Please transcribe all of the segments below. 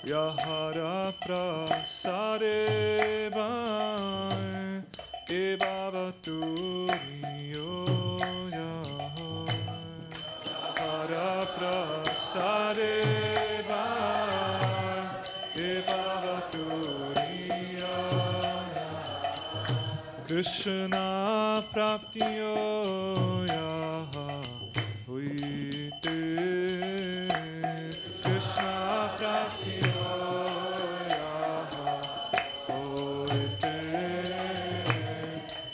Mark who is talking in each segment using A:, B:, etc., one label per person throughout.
A: Yahara prasadevai ebhavaturiyo Yahara prasadevai ebhavaturiyo Krishna praptiyo Yaha huite Krishna praptiyo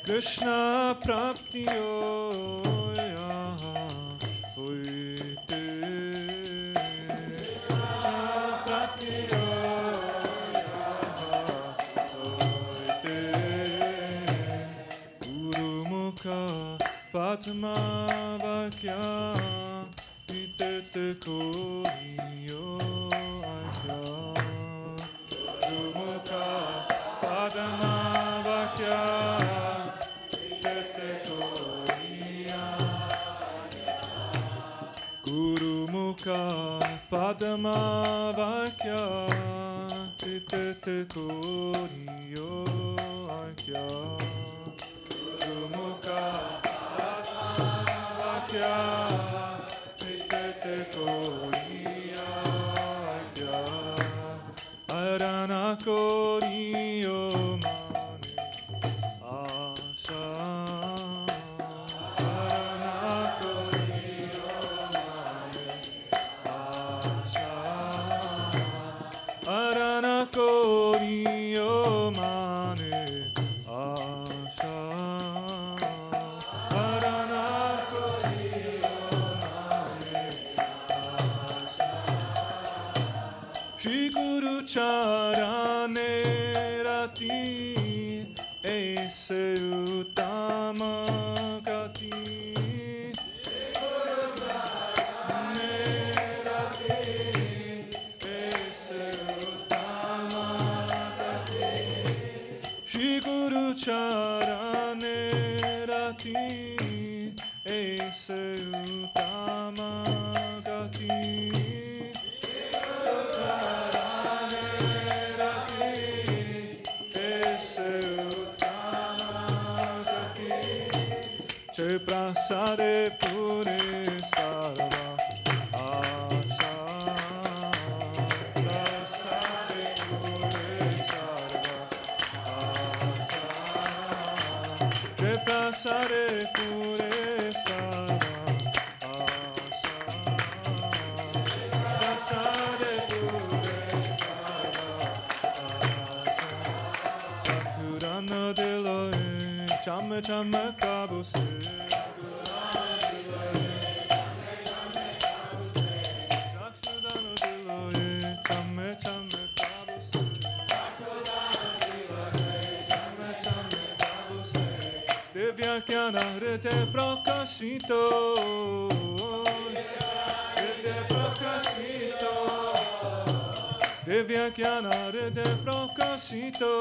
A: Krishna praptiyo yaha hoite Krishna praptiyo yaha hoite Guru mukha padma vakya vitete koriyo akya Guru mukha padma vakya Guru mukha padma vakya titete koriyo akya Guru mukha padma vakya titete koriyo akya Arana koriyo mane asha Koriyo mane asha Arana koriyo mane asha Shri Guru charane rati aise uttama gati Guru charane rati aise uttama gati charane rati aise uttama gati Che prasade pure sarva asha prasade pure sarva Prasade pure sarva asha Prasade pure sarva asha Chakurana diloe chamme chamme kabuse Chakudana diloe chamme chamme kabuse Devyakyana hrite prakashito Hrite prakashito Devyakyana hrite prakashito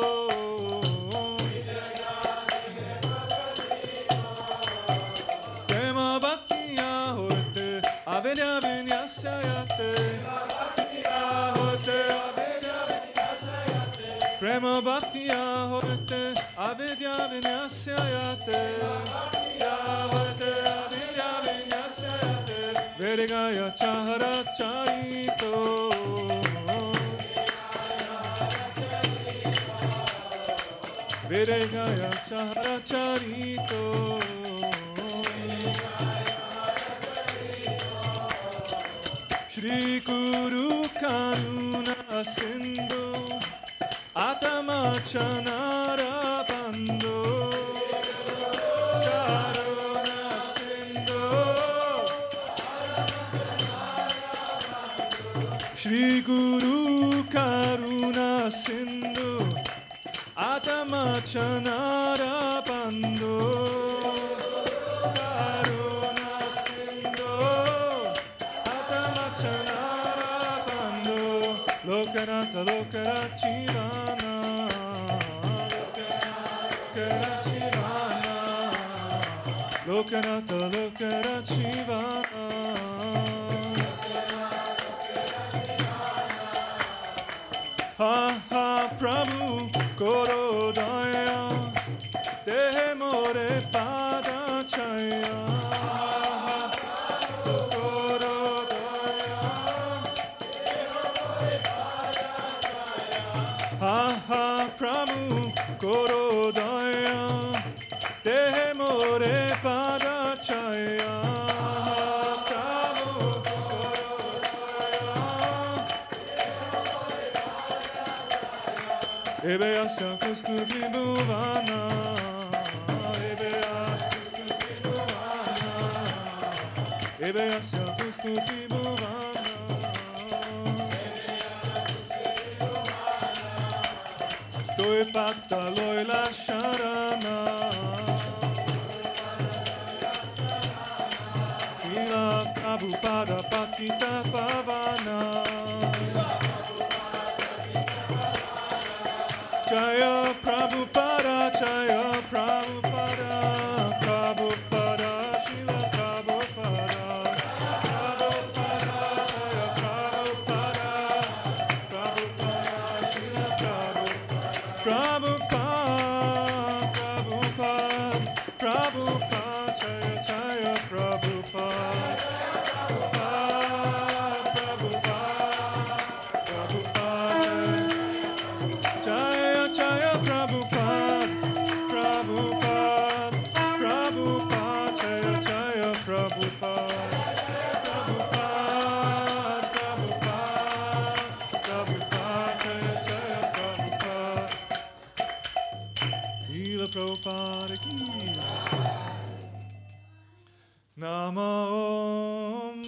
A: Prema bhaktiya hote avedya vinyasyayate Prema bhaktiya hote avedya vinyasyayate Vedagaya chahara charito Vedagaya chahara charito Shri Guru Karuna Sindhu Atama Chanara Bandhu Karuna Sindhu Shri Guru Karuna Sindhu Atama Chanara Bandhu Karuna Sindhu Atama Chanara Lokanatha Lokarachivana Lokanatha Lokarachivana Ha ha Prabhu Koro Daya Dehe More Pada Chaya Ha ha Prabhu Koro Daya Dehe More Pada Chaya Prabhu Koro Daya Ebe Asya Kuskuti Bhuvana Ebe Asya Kuskuti Bhuvana Ebe Asya Kuskuti Bhuvana Toi Patta Loila Sharana Shila Prabhupada Patita Pavana Jaya Prabhupada Jaya Prabhupada Prabhupada Shila Prabhupada Prabhupada Jaya Prabhupada Prabhupada Shila Prabhupada Prabhupada Jaya Jaya Prabhupada Jaya Jaya Prabhupada Prabhupada Prabhupada Jaya Jaya Prabhupada Prabhupada Jaya Jaya Prabhupada Srila Prabhupada ki Nama Om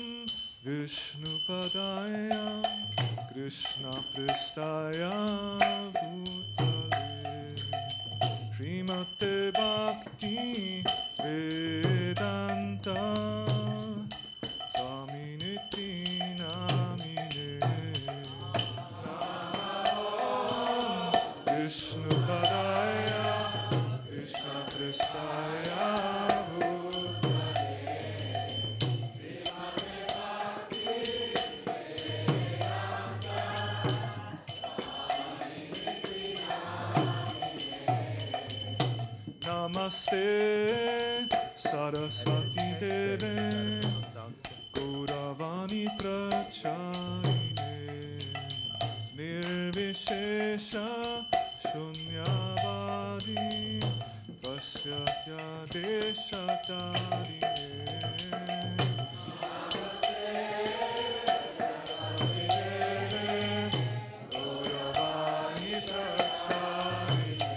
A: Vishnupadaya Krishna Pristaya Bhutale Srimate Bhakti Vedanta Swaminiti Namine Nama Om Vishnupadaya Krishna Pristaya Namaste Saraswati Deve Gauravani Pracharine Nirvishesha Shunyavadi Vasyatya Deshatarine Gauravani Pracharine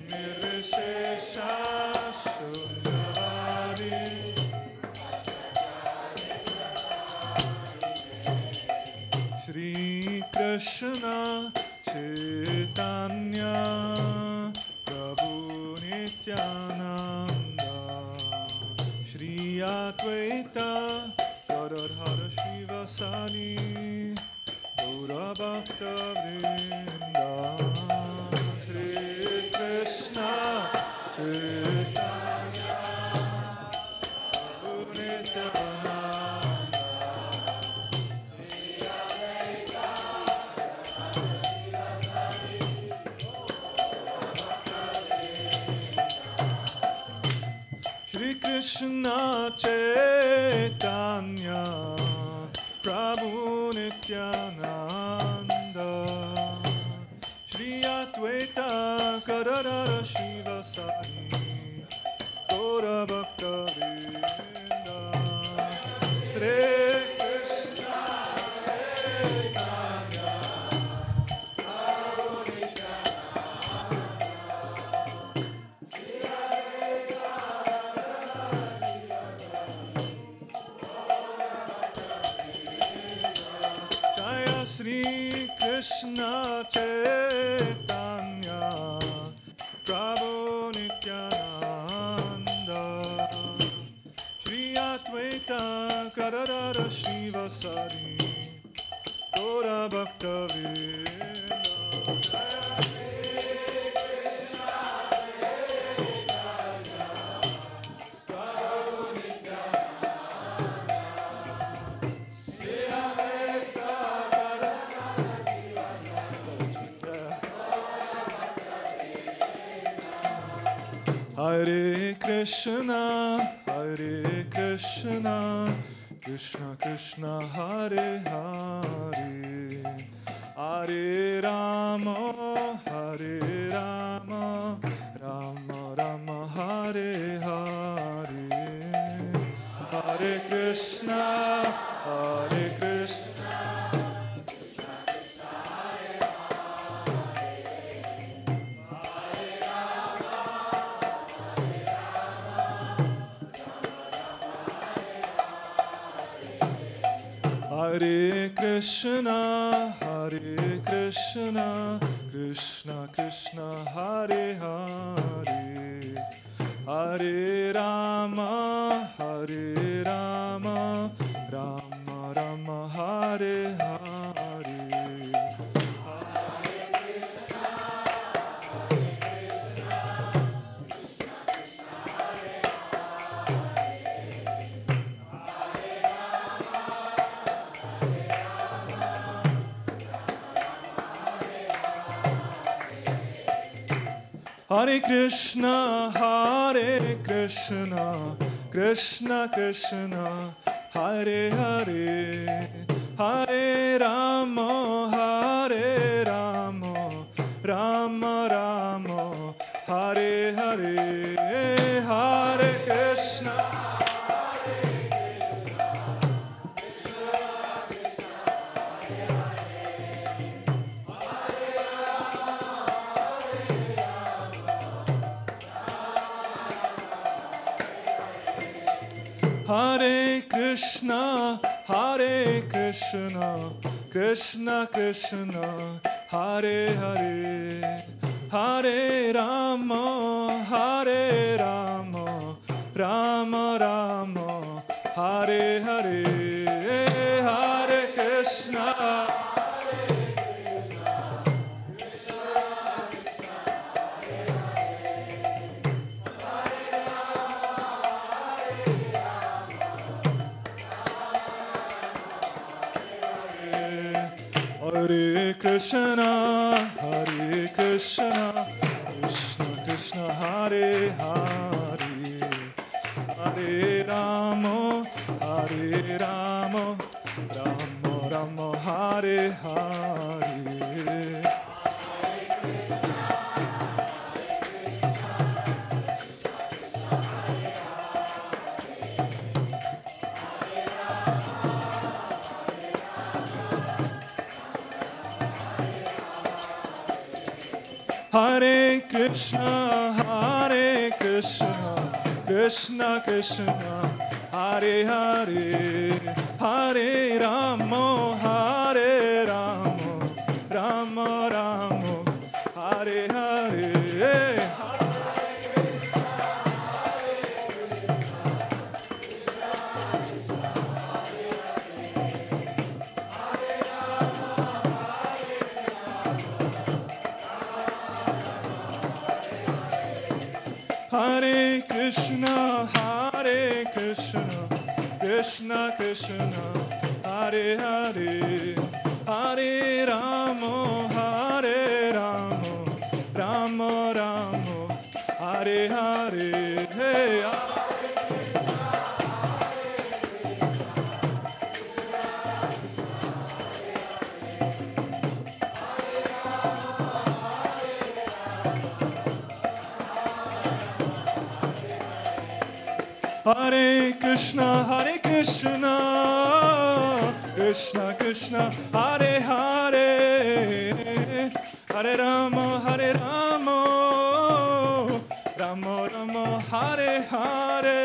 A: Nirvishesha Shunyavadi Shri Krishna Chaitanya Prabhu Nityananda Shri Advaita Gadadhara Shivasani Gaura Bhakta Vrinda Shri Krishna Chaitanya Prabhu Nityananda Shri Krishna Chaitanya Prabhu Nityananda Shri Advaita Gadadhara Shivasani Gaura Bhakta Vrinda Shri Krishna Chaitanya Prabhu Jaya Shri Krishna Chaitanya Prabhu Nityananda Shri Advaita Gadadhara Shivasani Gaura Hare Krishna, Krishna Krishna, Hare Hare, Hare Rama, Rama Rama, Hare Hare, Hare Krishna, Hare Krishna, Krishna Krishna, Hare Hare, Hare Rama, Rama Rama, Hare Hare. Hare Krishna, Krishna Krishna, Hare Hare, Hare Rama, Rama Rama, Hare Hare, Hare Krishna. Hare Krishna, Krishna Krishna, Hare Hare, Hare Rama, Rama Rama, Hare Hare, Hare Krishna. Hare Krishna, Krishna Krishna, Hare Hare, Hare Rama, Rama Rama, Hare Hare. Hare Krishna, Krishna Krishna, Hare Hare, Hare Rama, Rama Rama, Hare Hare. Hare Krishna, Krishna Krishna, Hare Hare, Hare Rama, Rama Rama, Hare Hare. Hey, Hare Krishna, Krishna Krishna, Hare Hare, Hare Rama, Rama Rama, Hare Hare.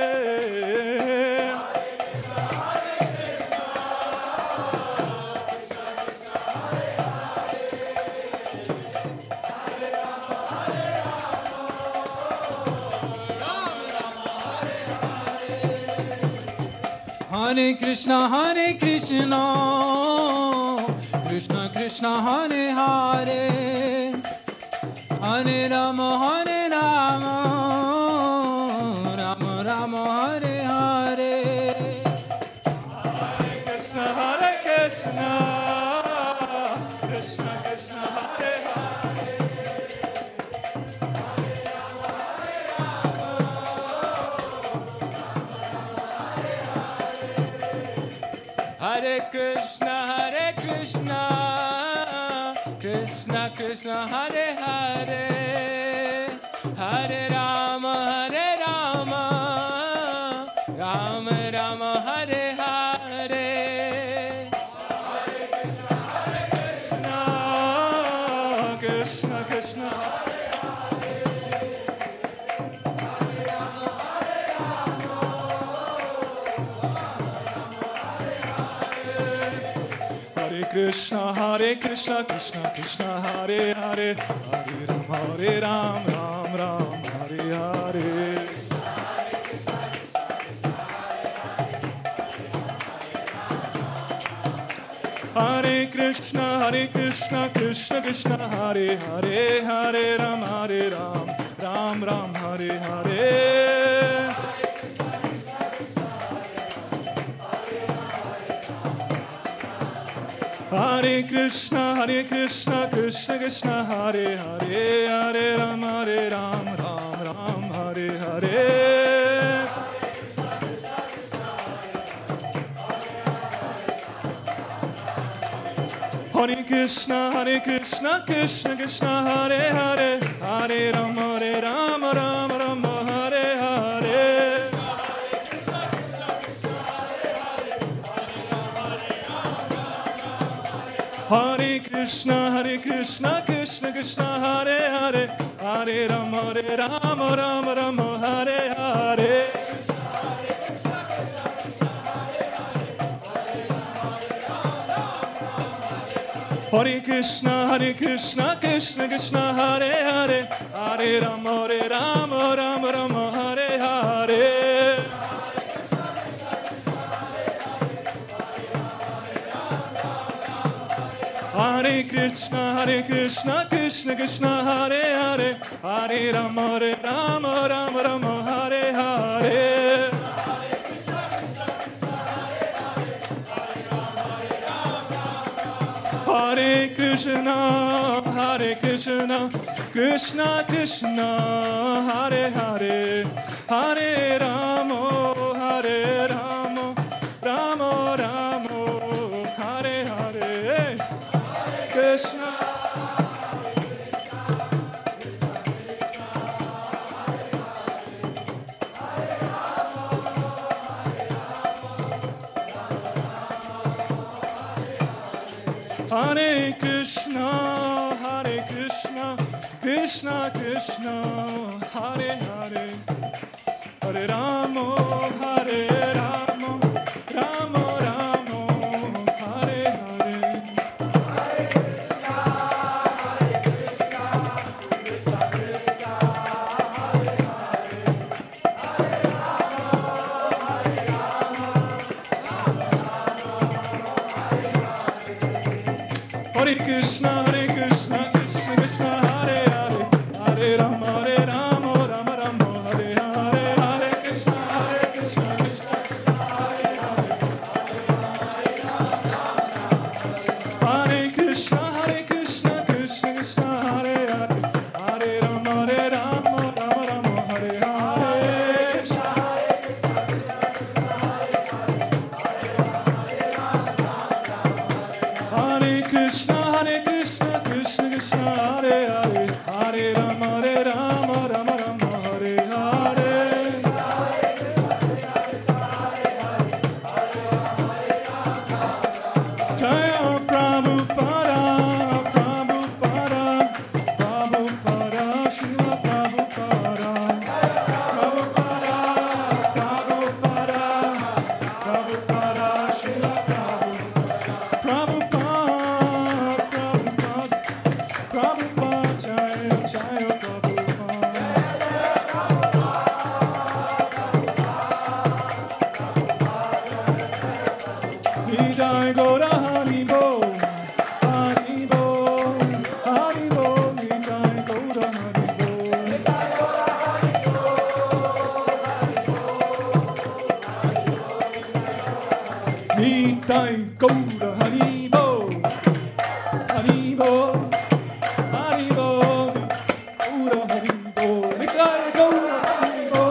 B: Hare Krishna, Krishna Krishna, Hare Hare, Hare Rama, Hare Rama, Rama Rama, Hare Hare.
A: Hare Krishna, Hare Krishna, Krishna Krishna, Hare Hare.
B: Hare Krishna, Hare Krishna, Krishna Krishna, Hare Hare, Hare Rama, Hare Rama, Rama Rama, Hare Hare.
A: Krishna Krishna, Hare Krishna, Hare Krishna, Krishna Krishna, Hare Hare, Hare Ram, Ram Ram, Hare Hare. Hare Krishna, Krishna Krishna, Hare Hare, Hare Ram, Ram Ram, Hare Hare. Hare Krishna, Krishna Krishna, Hare Hare, Hare Ram, Ram Ram, Hare Hare. Hare Krishna, Krishna Krishna, Hare Hare, Hare Ram, Ram Ram, Hare Hare. Hare Krishna, Krishna Krishna, Hare Hare, Hare Ram, Ram Hare Hare. Hare Krishna, Krishna Krishna, Hare Hare, Hare Ram, Ram Hare Hare. Hare Krishna, Krishna Krishna, Hare Hare, Hare Ram, Ram Hare Hare. Hare Krishna, Krishna Krishna, Hare Hare, Hare Ramo, Ramo Ramo, Hare Hare. Krishna. Hare Krishna, Krishna Krishna, Hare Hare, Hare Ramo, Ramo Ramo, Hare Hare. Hare Krishna, Krishna Krishna, Hare Hare, Hare Rama, Rama Rama, Hare Hare, Hare Krishna, Nitai Gaura Haribo, Haribo, Haribo, Gaura Haribo, Nitai Gaura Haribo.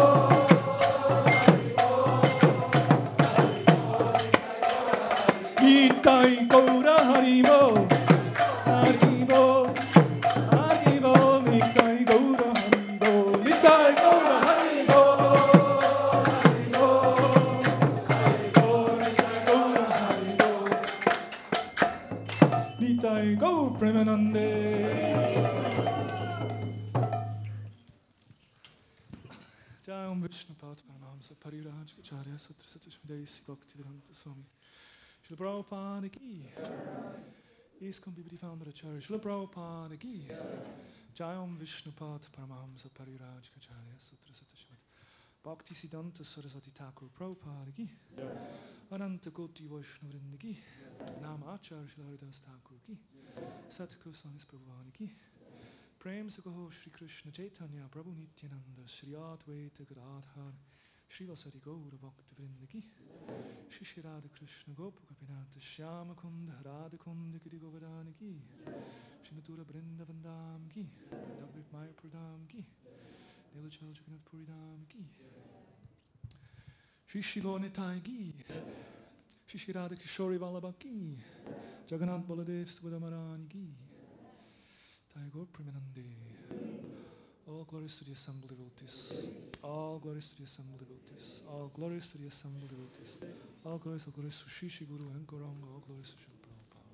A: Nitai Gaura Haribo, Haribo, Haribo, Nitai Gaura Haribo, Nitai Gaura Haribo, Haribo, Nitai Gaur Premanande. Jai Vishnu Pad Paramahamsa Pariraj Acharya Sutra Satyashmadesi Bhaktivedanta Swami Srila Prabhupada ki ISKCON Bibli Founder Acharya Srila Prabhupada ki Jai Vishnu Pad Paramahamsa Pariraj Acharya Sutra Satyashmadesi Bhakti Siddhanta Saraswati Thakur Prabhupada ki Ananta Koti Vaishnavrinda ki Nama Acharya Srila Haridas Thakur ki Sat Goswami Prabhupada ki Prem Sakaho Shri Krishna Chaitanya Prabhu Nityananda Shri Advaita Gadadhar Shri Vasari Gaura Bhakti Vrinda ki Shri Shri Radha Krishna Gopa Gopinata Shyama Kunda Radha Kunda Giri Govardhana ki Shri Mathura Brinda Vandam ki Navadvip Maya Pradam ki Nilachal Jagannath Puri Dham ki Shri Shri Gaunitai ki Shri Shri Radha Kishori Vallabha ki Jagannath Baladev Subhadamarani ki Taigo Premanande. All glories to the assembled devotees. All glories to the assembled devotees. All glories to the assembled devotees. All glories to Shri Shri Guru and Gauranga. All glories to Srila Prabhupada.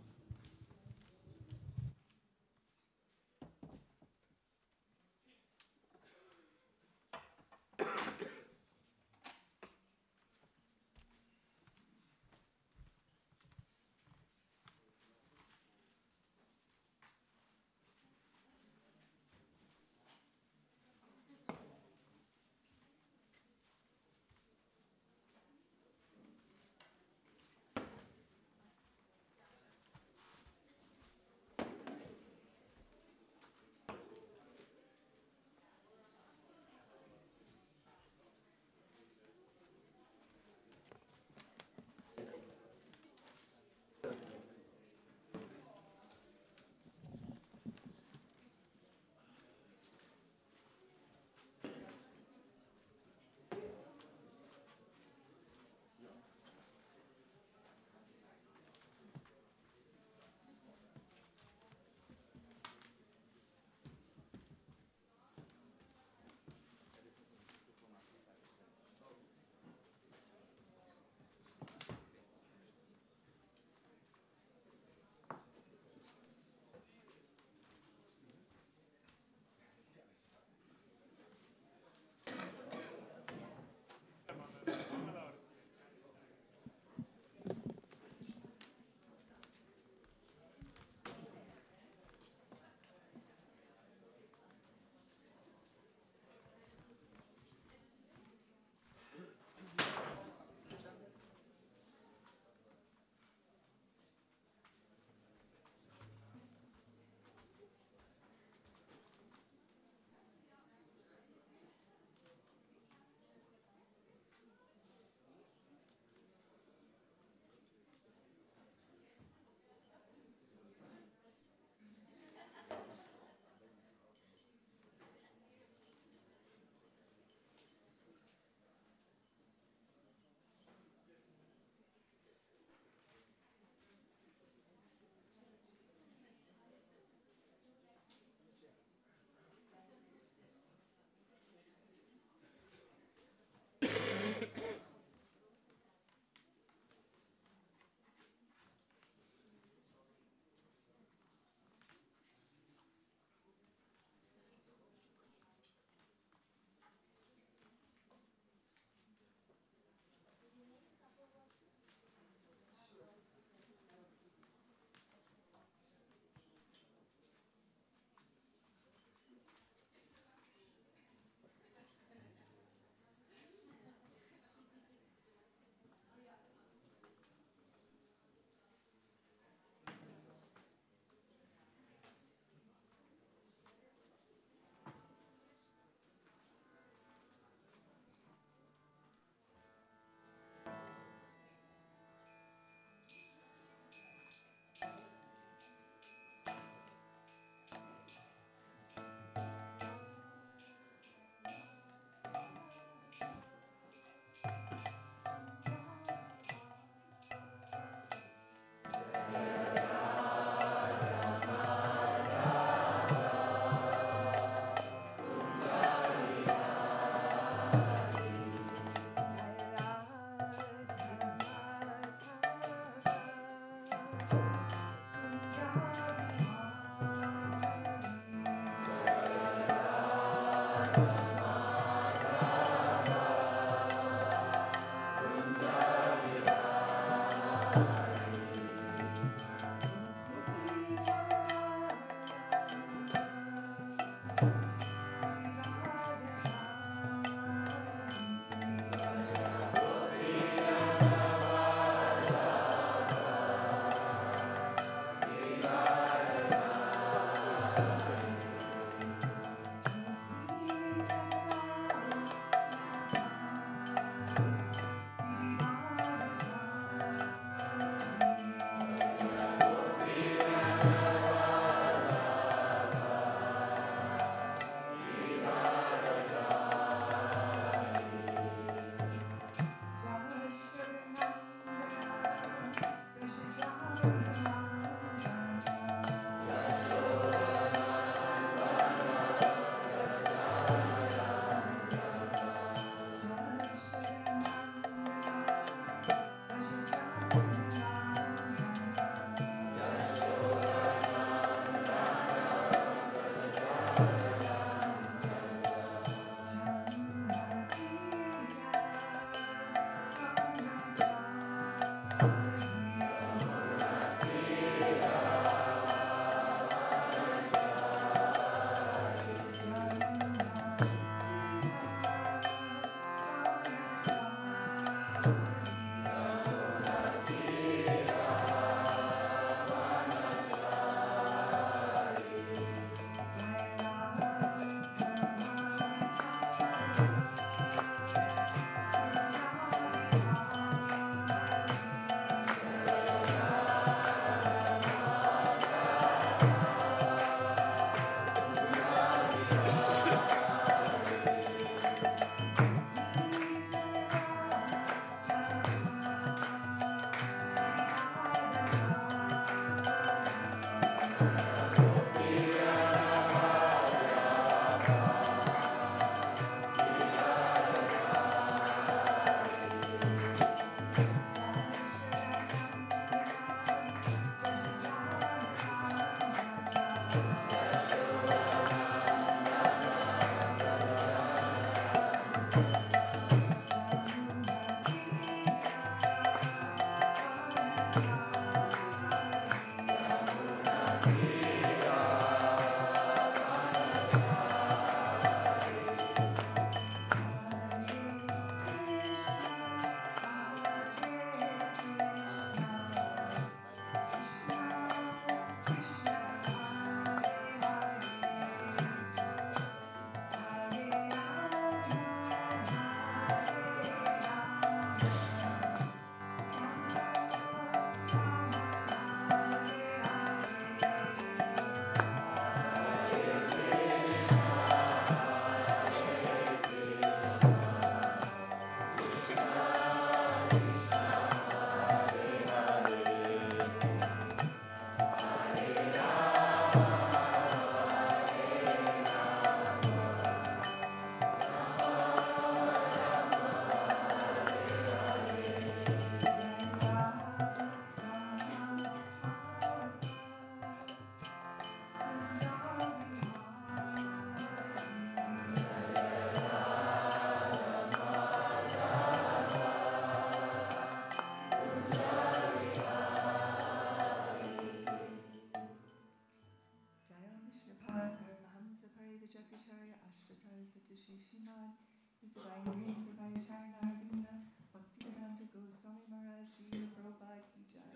C: His Divine Grace of Vaicharanavinda, Bhakti-Vedanta Goswami Maharaj, Srila Prabhupada Ki Jai,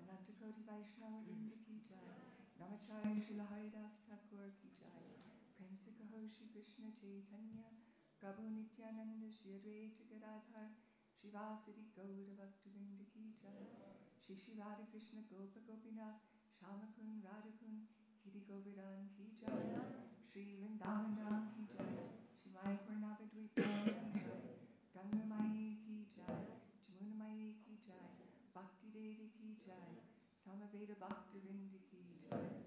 C: Ananta Koti Vaishnava Vrinda Ki Jai, Namacharya Srila Haridas Thakur Ki Jai, Prem Se Kaho Shri Krishna Chaitanya, Prabhu Nityananda Shri Advaita Gadadhar, Shri Vasadi Gaura Bhakti Vrinda Ki Jai, Shri Shri Radha Krishna Gopa Gopinath, Shamakun Radhakun, Giri Govardhan Ki Jai, Shri Vrindavan Dham Ki Jai, Shri Mayapur Navadvipam Ki Jai, Ganga Mayi Ki Jai, Jamuna Mayi Ki Jai, Bhakti Devi Ki Jai, Samaveda Bhakti Vrinda Ki Jai.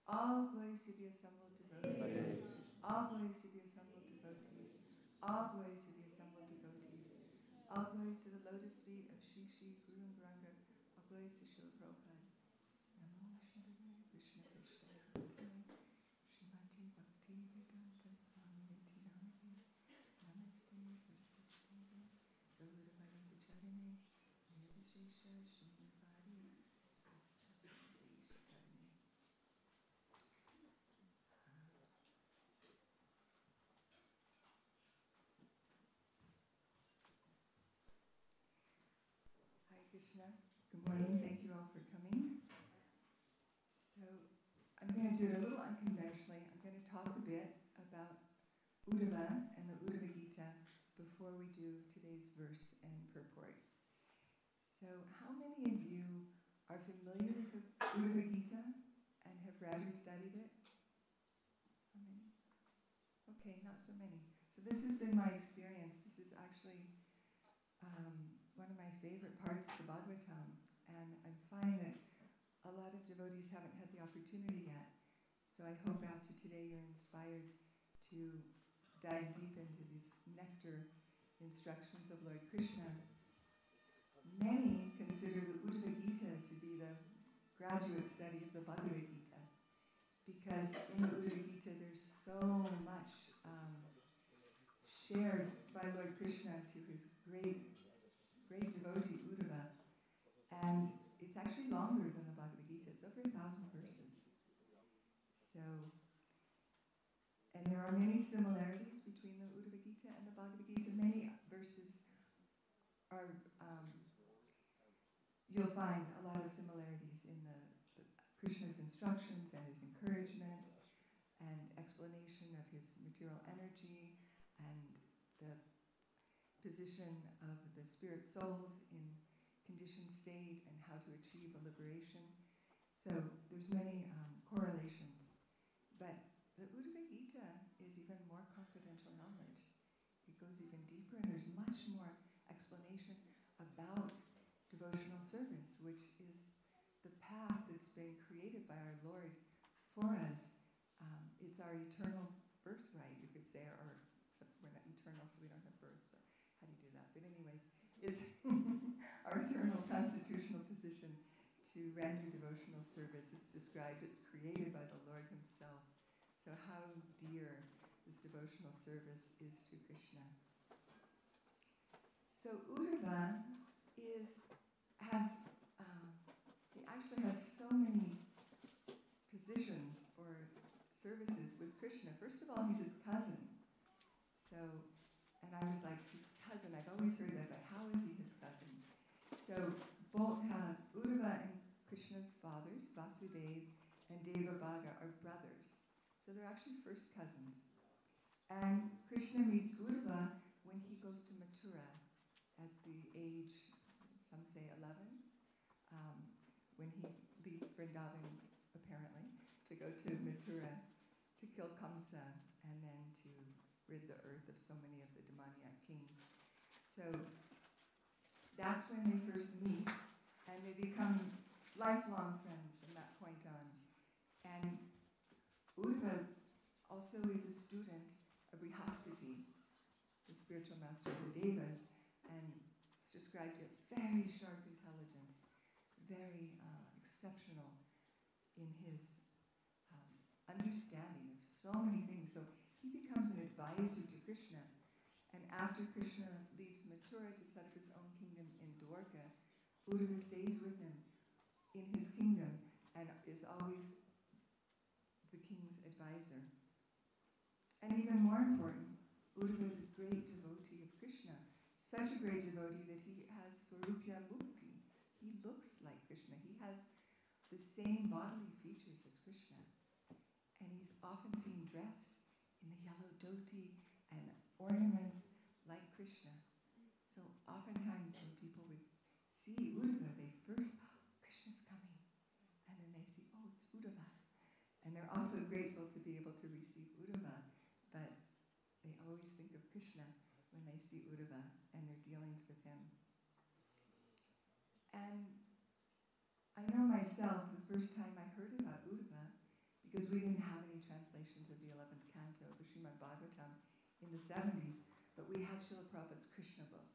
C: All glories to the assembled devotees, all glories to the assembled devotees, all glories to the assembled devotees, all glories to the lotus feet of Shri Shri Guru and Garanga, all glories to Srila Prabhupada. Namo Vishnu Krishna Krishna Bhakti Srimati Bhakti Vedanta Swami Niti Namani Namaste Saraswati Devi Gaura Varanga Charane Nirvishesha Shri Krishna. Good morning. Thank you all for coming. So I'm going to do it a little unconventionally. I'm going to talk a bit about Uddhava and the Uddhava-Gita before we do today's verse and purport. So how many of you are familiar with the Uddhava-Gita and have read or studied it? How many? Okay, not so many. So this has been my experience. This is actually one of my favorite parts of the Bhagavatam, and I'm finding that a lot of devotees haven't had the opportunity yet. So I hope after today you're inspired to dive deep into these nectar instructions of Lord Krishna. Many consider the Uddhava-Gita to be the graduate study of the Bhagavad Gita, because in the Uddhava-Gita there's so much shared by Lord Krishna to his great devotee Uddhava, and it's actually longer than the Bhagavad Gita. It's over 1,000 verses. So, and there are many similarities between the Uddhava-Gita and the Bhagavad Gita. Many verses are, you'll find a lot of similarities in the Krishna's instructions and his encouragement and explanation of his material energy and the position of the spirit souls in conditioned state and how to achieve a liberation. So there's many correlations. But the Uddhava-Gita is even more confidential knowledge. It goes even deeper, and there's much more explanation about devotional service, which is the path that's been created by our Lord for us. It's our eternal birthright, you could say, or we're not eternal, so we don't have birth, so how do you do that? But anyways, it's our eternal constitutional position to render devotional service. It's described, it's created by the Lord himself. So how dear this devotional service is to Krishna. So Uddhava he actually has so many positions or services with Krishna. First of all, he's his cousin. So, and I was like, his cousin, I've always heard that, but how is he his cousin? So both Uddhava and Krishna's fathers, Vasudeva and Devabhaga, are brothers. So they're actually first cousins. And Krishna meets Uddhava when he goes to Mathura at the age, some say 11, when he leaves Vrindavan, apparently, to go to Mathura to kill Kamsa and then to rid the earth of so many of the demoniac kings. So that's when they first meet, and they become lifelong friends from that point on. And Uddhava also is a student of Brihaspati, the spiritual master of the Devas, and it's described as very sharp intelligence, very exceptional in his understanding of so many things. So he becomes an advisor to Krishna. And after Krishna leaves Mathura to set up his own kingdom in Dwarka, Uddhava stays with him in his kingdom and is always the king's advisor. And even more important, Uddhava is a great devotee of Krishna. Such a great devotee that he has Swarupya Mukti. He looks like Krishna. He has the same bodily features as Krishna. And he's often seen dressed in the yellow dhoti and ornaments like Krishna. So oftentimes when people would see Uddhava, they first, Krishna's coming. And then they see, oh, it's Uddhava. And they're also grateful to be able to receive Uddhava, but they always think of Krishna when they see Uddhava and their dealings with him. And I know myself, the first time I heard about Uddhava, because we didn't have any translations of the 11th canto of the Srimad Bhagavatam in the 70s, but we had Srila Prabhupada's Krishna book.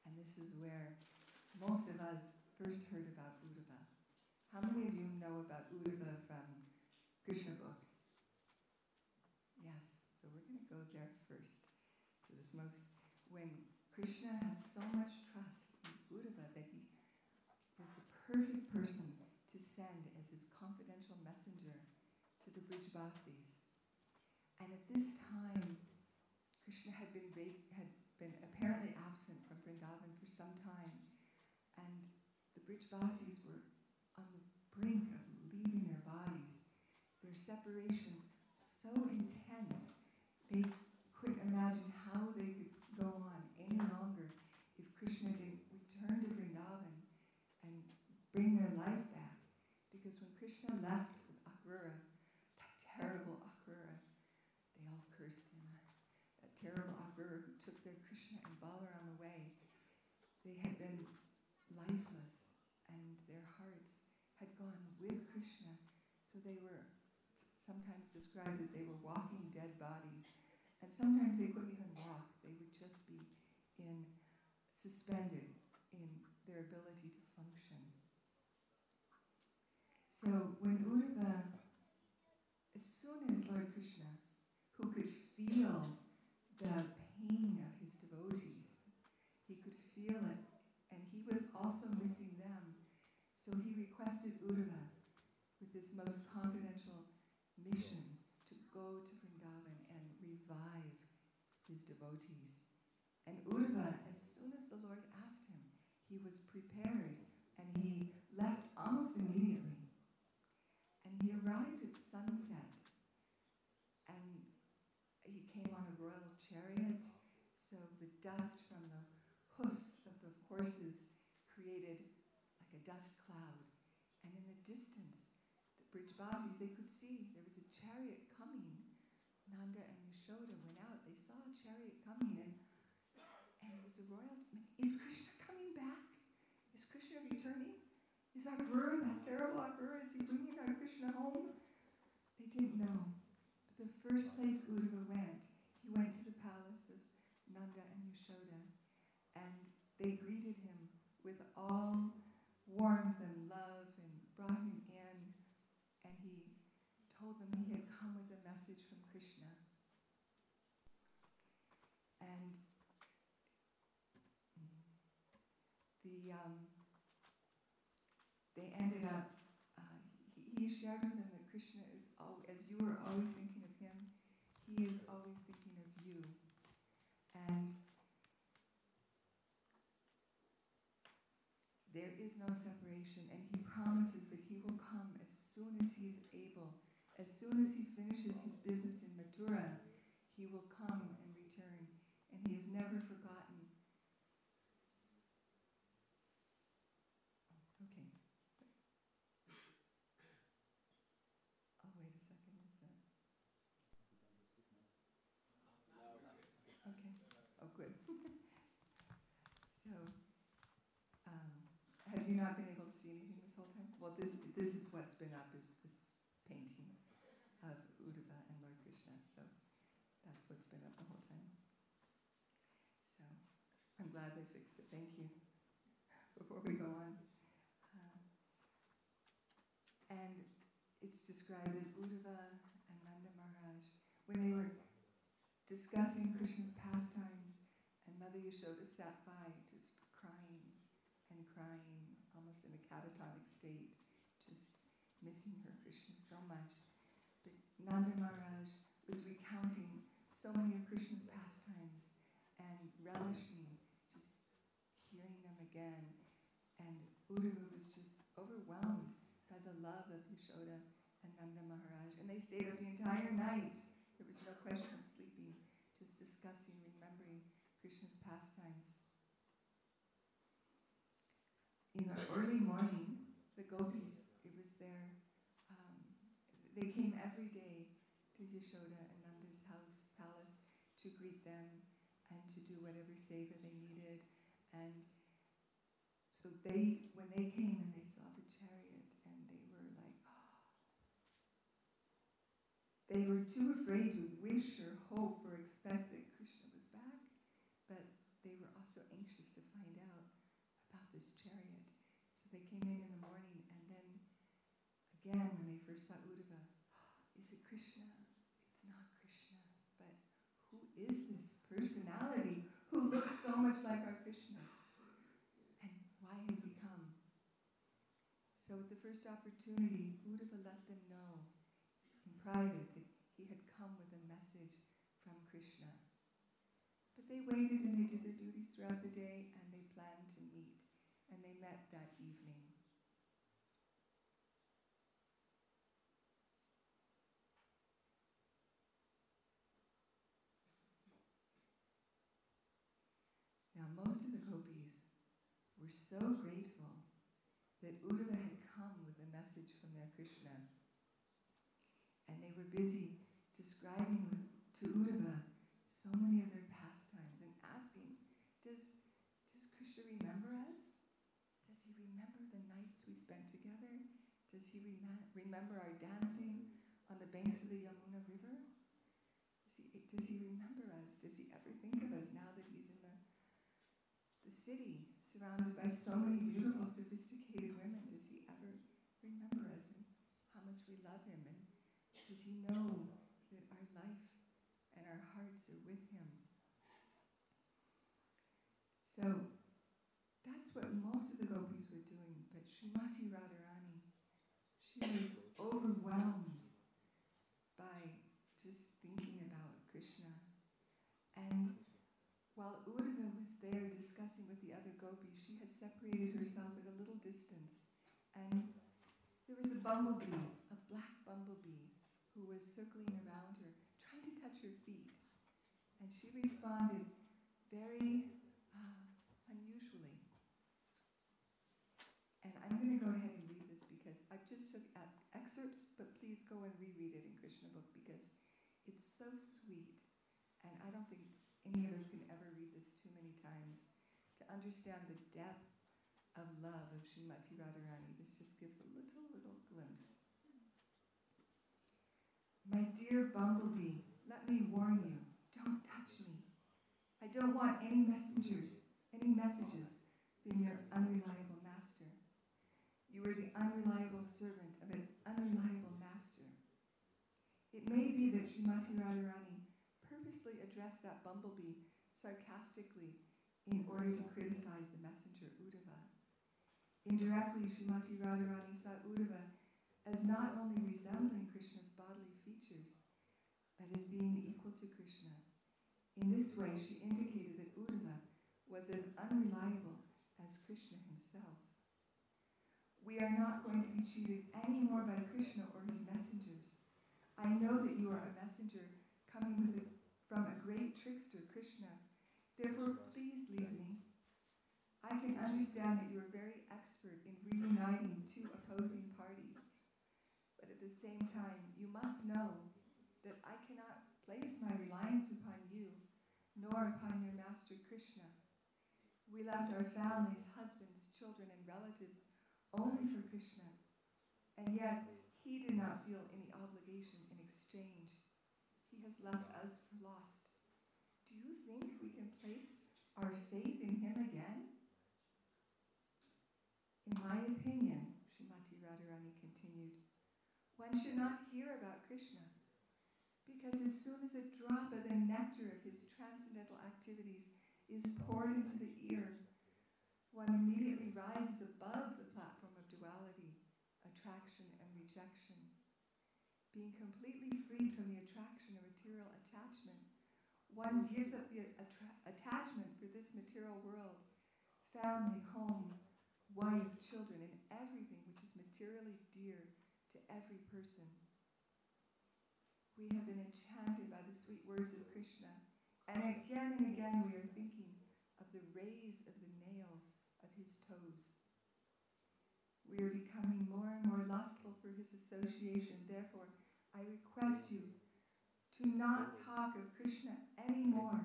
C: And this is where most of us first heard about Uddhava. How many of you know about Uddhava from Krishna book? Yes, so we're going to go there first, to this most, when Krishna has so much trust in Uddhava that he was the perfect person to send as his confidential messenger to the Brijbasis. And at this time, Krishna had been apparently absent from Vrindavan for some time, And the Brijvasis were on the brink of leaving their bodies. Their separation so intense, they couldn't imagine how they could go on any longer if Krishna didn't return to Vrindavan and bring their life back. Because when Krishna left with Akrura, that terrible Akrura, they all cursed him. That terrible Akrura who took their Krishna and Balaram away. They had been lifeless and their hearts had gone with Krishna. So they were sometimes described that they were walking dead bodies. And sometimes they couldn't even walk. They would just be suspended in their ability to function. So when Uddhava, as soon as Lord Krishna, who could feel the pain of his devotees, he could feel it, and he was also missing them, so he requested Uddhava with this most confidential mission to go to Vrindavan and revive his devotees. And Uddhava, as soon as the Lord asked him, he was prepared and he left almost immediately. And he arrived at sunset and he came on a royal chariot, so the dust from the hoofs of the horses created like a dust cloud. And in the distance, the Brijvasis, they could see there was a chariot coming. Nanda and Yashoda went out. They saw a chariot coming, and it was a royal. Is Krishna coming back? Is Krishna returning? Is Akrura, that terrible Akrura, is he bringing our Krishna home? They didn't know. But the first place Uddhava went, he went to the palace of Nanda and Yashoda, and they greeted him with all warmth and love and brought him in, and he told them he had come with a message from Krishna. And they ended up, he shared with them that Krishna is, as you are always thinking of him, he is always thinking of you. And there is no separation, and he promises that he will come as soon as he is able. As soon as he finishes his business in Mathura, he will come and return, and he has never forgotten. Okay. Oh, wait a second, is that? Okay. Oh, good. So, have you not been able to see anything this whole time? Well, this is what's been up, is this painting of Uddhava and Lord Krishna. So that's what's been up the whole time. So I'm glad they fixed it. Thank you. Before we go on. And it's described that Uddhava and Nanda Maharaj, when they were discussing Krishna's pastimes, and Mother Yashoda sat by just crying and crying, almost in a catatonic state, just missing her Krishna so much. But Nanda Maharaj was recounting so many of Krishna's pastimes and relishing just hearing them again. And Uddhava was just overwhelmed by the love of Yashoda and Nanda Maharaj. And they stayed up the entire night. There was no question of sleeping, just discussing, remembering Krishna's pastimes. In the early morning, the gopis, it was their, they came every day to Yashoda and Nanda's palace to greet them and to do whatever seva they needed. And so when they came and they saw the chariot, and they were like, oh. They were too afraid to wish or hope or expect that Krishna was back, but they were also anxious to find out about this chariot. So they came in the morning, and then again, when they first saw Uddhava, is it Krishna? It's not Krishna, but who is this personality who looks so much like our Krishna? And why has he come? So at the first opportunity, Uddhava let them know in private that he had come with a message from Krishna. But they waited and they did their duties throughout the day, and they planned to meet. And they met most of the gopis were so grateful that Uddhava had come with a message from their Krishna. And they were busy describing to Uddhava so many of their pastimes and asking, does Krishna remember us? Does he remember the nights we spent together? Does he remember our dancing on the banks of the Yamuna River? Does he remember us? Does he ever think of us now that he's in the city, surrounded by so many beautiful, sophisticated women? Does he ever remember us and how much we love him? And does he know that our life and our hearts are with him? So that's what most of the gopis were doing. But Srimati Radharani, she was overwhelmed by just thinking about Krishna. And while Uddhava was there discussing with the other gopis, she had separated herself at a little distance. And there was a bumblebee, a black bumblebee, who was circling around her, trying to touch her feet. And she responded very unusually. And I'm going to go ahead and read this because I've just took excerpts, but please go and reread it in Krishna book because it's so sweet. And I don't think any of us can ever read this too many times to understand the depth of love of Srimati Radharani. This just gives a little glimpse. My dear bumblebee, let me warn you, don't touch me. I don't want any messages from your unreliable master. You are the unreliable servant of an unreliable master. It may be that Srimati Radharani purposely addressed that bumblebee sarcastically in order to criticize the messenger Uddhava. Indirectly, Srimati Radharani saw Uddhava as not only resembling Krishna's bodily features, but as being equal to Krishna. In this way, she indicated that Uddhava was as unreliable as Krishna himself. We are not going to be cheated any more by Krishna or his messengers. I know that you are a messenger coming from a great trickster, Krishna. Therefore, please leave me. I can understand that you are very expert in reuniting two opposing parties. But at the same time, you must know that I cannot place my reliance upon you, nor upon your master Krishna. We left our families, husbands, children, and relatives only for Krishna, and yet he did not feel any obligation in exchange. He has left us for lost. Do you think we can place our faith in him again? In my opinion, Srimati Radharani continued, one should not hear about Krishna, because as soon as a drop of the nectar of his transcendental activities is poured into the ear, one immediately rises above the platform of duality, attraction and rejection. Being completely freed from the attraction of material attachment, one gives up the attachment for this material world, family, home, wife, children, and everything which is materially dear to every person. We have been enchanted by the sweet words of Krishna, and again we are thinking of the rays of the nails of his toes. We are becoming more and more lustful for his association. Therefore, I request you to not talk of Krishna anymore.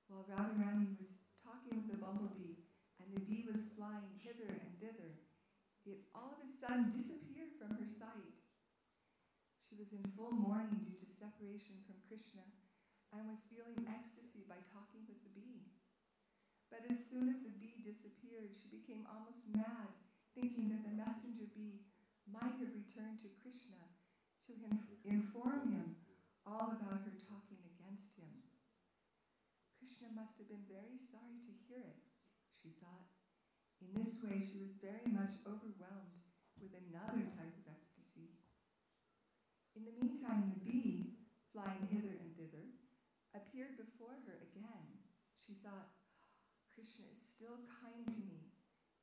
C: While Radharani was talking with the bumblebee, and the bee was flying hither and thither, it all of a sudden disappeared from her sight. She was in full mourning due to separation from Krishna, and was feeling ecstasy by talking with the bee. But as soon as the bee disappeared, she became almost mad, thinking that the messenger bee might have returned to Krishna to inform him all about her talking against him. Krishna must have been very sorry to hear it, she thought. In this way, she was very much overwhelmed with another type of ecstasy. In the meantime, the bee, flying hither and thither, appeared before her again. She thought, Krishna is still kind to me.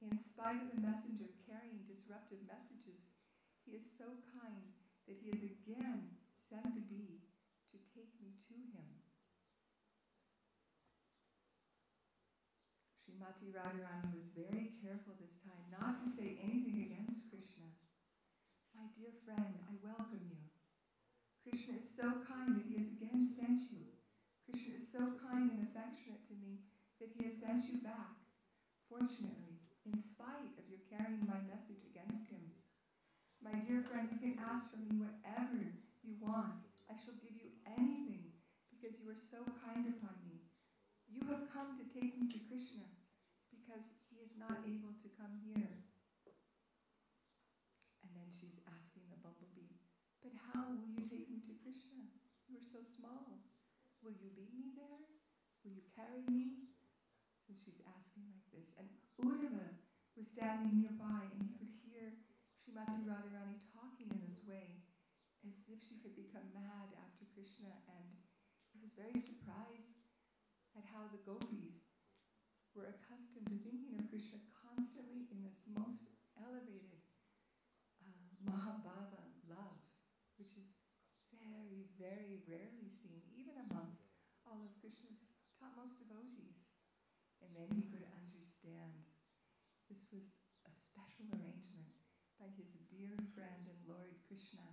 C: In spite of the messenger carrying disruptive messages, he is so kind that he has again sent the bee to take me to him. Srimati Radharani was very careful this time not to say anything against Krishna. My dear friend, I welcome you. Krishna is so kind that he has again sent you. Krishna is so kind and affectionate to me that he has sent you back. Fortunately, in spite of your carrying my message against him. My dear friend, you can ask from me whatever you want. I shall give you anything because you are so kind upon me. You have come to take me to Krishna because he is not able to come here. And then she's asking the bumblebee, but how will you take me to Krishna? You are so small. Will you lead me there? Will you carry me? So she's asking like this. And Uddhava was standing nearby and he could hear Srimati Radharani talking in this way as if she had become mad after Krishna, and he was very surprised at how the gopis were accustomed to thinking of Krishna constantly in this most elevated Mahabhava love, which is very, very rarely seen, even amongst all of Krishna's topmost devotees. And then he could understand this was a special arrangement by his dear friend and Lord Krishna.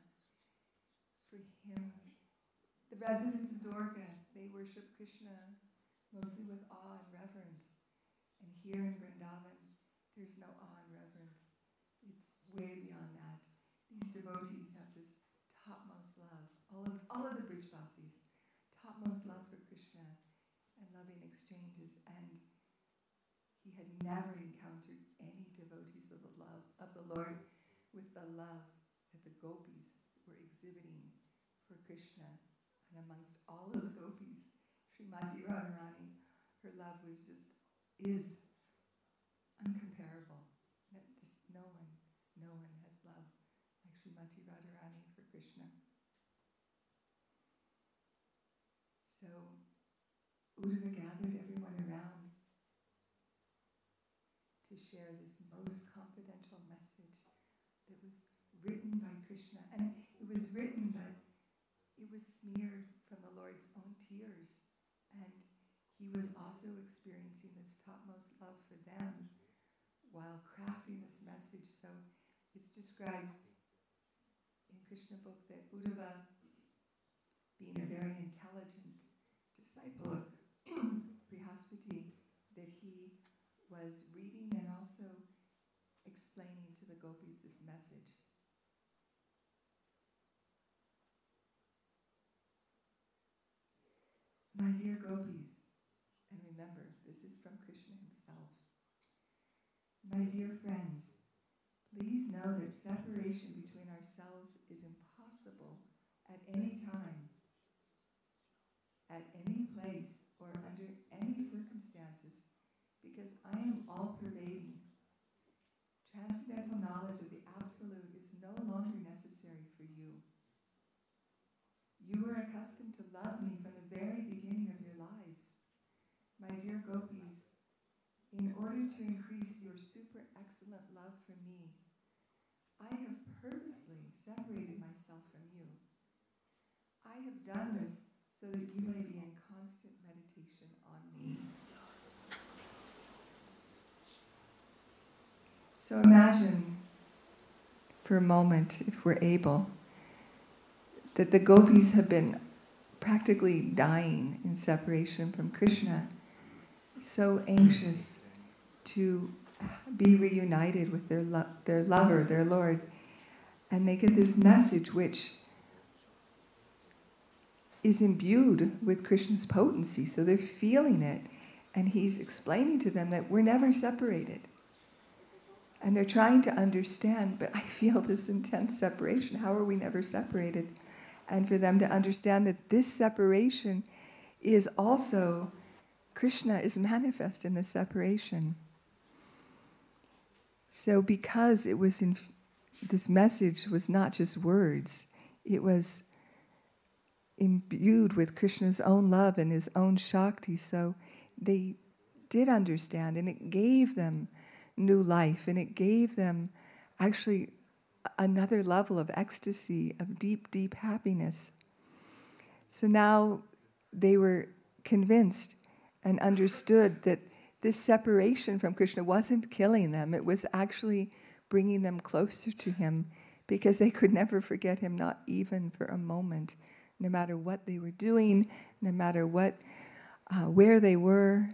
C: For him, the residents of Dwarka, they worship Krishna mostly with awe and reverence. And here in Vrindavan, there's no awe and reverence. It's way beyond that. These devotees have this topmost love. All of the Brijvasis, topmost love for Krishna and loving exchanges. And he had never encountered any devotees of the Lord with the love that the gopis were exhibiting for Krishna. And amongst all of the gopis, Srimati Radharani, her love is uncomparable. No one has love like Srimati Radharani for Krishna. So Uddhava gathered everyone around to share this most confidential message that was written by Krishna. And it was written, but it was smeared from the Lord's own tears. And he was also experiencing this topmost love for them while crafting this message. So it's described in Krishna book that Uddhava, being a very intelligent disciple of Brihaspati, that he was reading and also explaining to the gopis this message. My dear gopis, and remember, this is from Krishna himself. My dear friends, please know that separation between ourselves is impossible at any time, at any place, or under any circumstances, because I am all-pervading. Transcendental knowledge of the Absolute is no longer necessary for you. You were accustomed to love me from the very beginning of your lives. My dear gopis, in order to increase your super excellent love for me, I have purposely separated myself from you. I have done this so that you may be in constant meditation on me. So imagine for a moment, if we're able, that the gopis have been practically dying in separation from Krishna, so anxious to be reunited with their lover, their Lord. And they get this message which is imbued with Krishna's potency, so they're feeling it. And he's explaining to them that we're never separated. And they're trying to understand, but I feel this intense separation. How are we never separated? And for them to understand that this separation is also, Krishna is manifest in this separation. So because it was this message was not just words, it was imbued with Krishna's own love and his own Shakti. So they did understand, and it gave them new life, and it gave them actually another level of ecstasy, of deep, deep happiness. So now they were convinced and understood that this separation from Krishna wasn't killing them. It was actually bringing them closer to him, because they could never forget him, not even for a moment, no matter what they were doing, no matter where they were,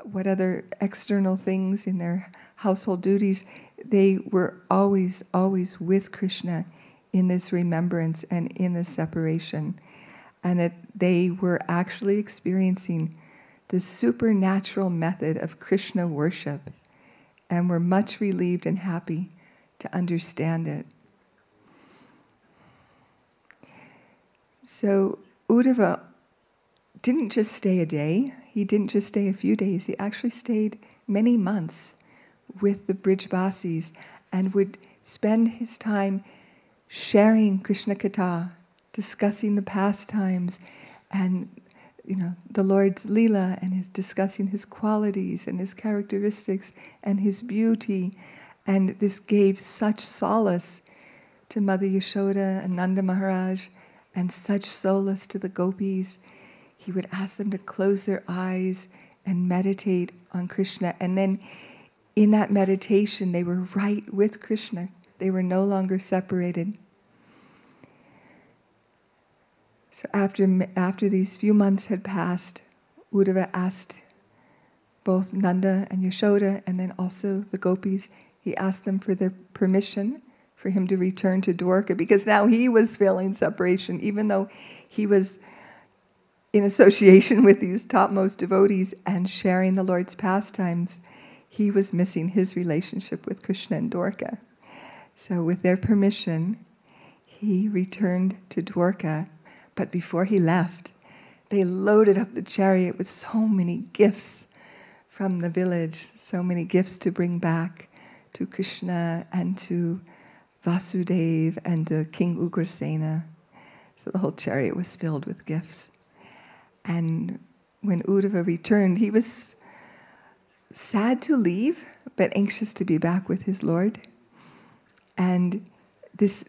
C: what other external things in their household duties. They were always, always with Krishna in this remembrance and in this separation. And that they were actually experiencing the supernatural method of Krishna worship, and were much relieved and happy to understand it. So Uddhava didn't just stay a day, he didn't just stay a few days, he actually stayed many months with the Brijbasis and would spend his time sharing Krishna Katha, discussing the pastimes and the Lord's Leela, and discussing his qualities and his characteristics and his beauty. And this gave such solace to Mother Yashoda and Nanda Maharaj, and such solace to the gopis. He would ask them to close their eyes and meditate on Krishna. And then in that meditation, they were right with Krishna. They were no longer separated. So after these few months had passed, Uddhava asked both Nanda and Yashoda, and then also the gopis, he asked them for their permission for him to return to Dwarka, because now he was feeling separation. Even though he was in association with these topmost devotees and sharing the Lord's pastimes, he was missing his relationship with Krishna and Dwarka. So with their permission, he returned to Dwarka. But before he left, they loaded up the chariot with so many gifts from the village, so many gifts to bring back to Krishna and to Vasudeva and to King Ugrasena. So the whole chariot was filled with gifts. And when Uddhava returned, he was sad to leave, but anxious to be back with his Lord. And this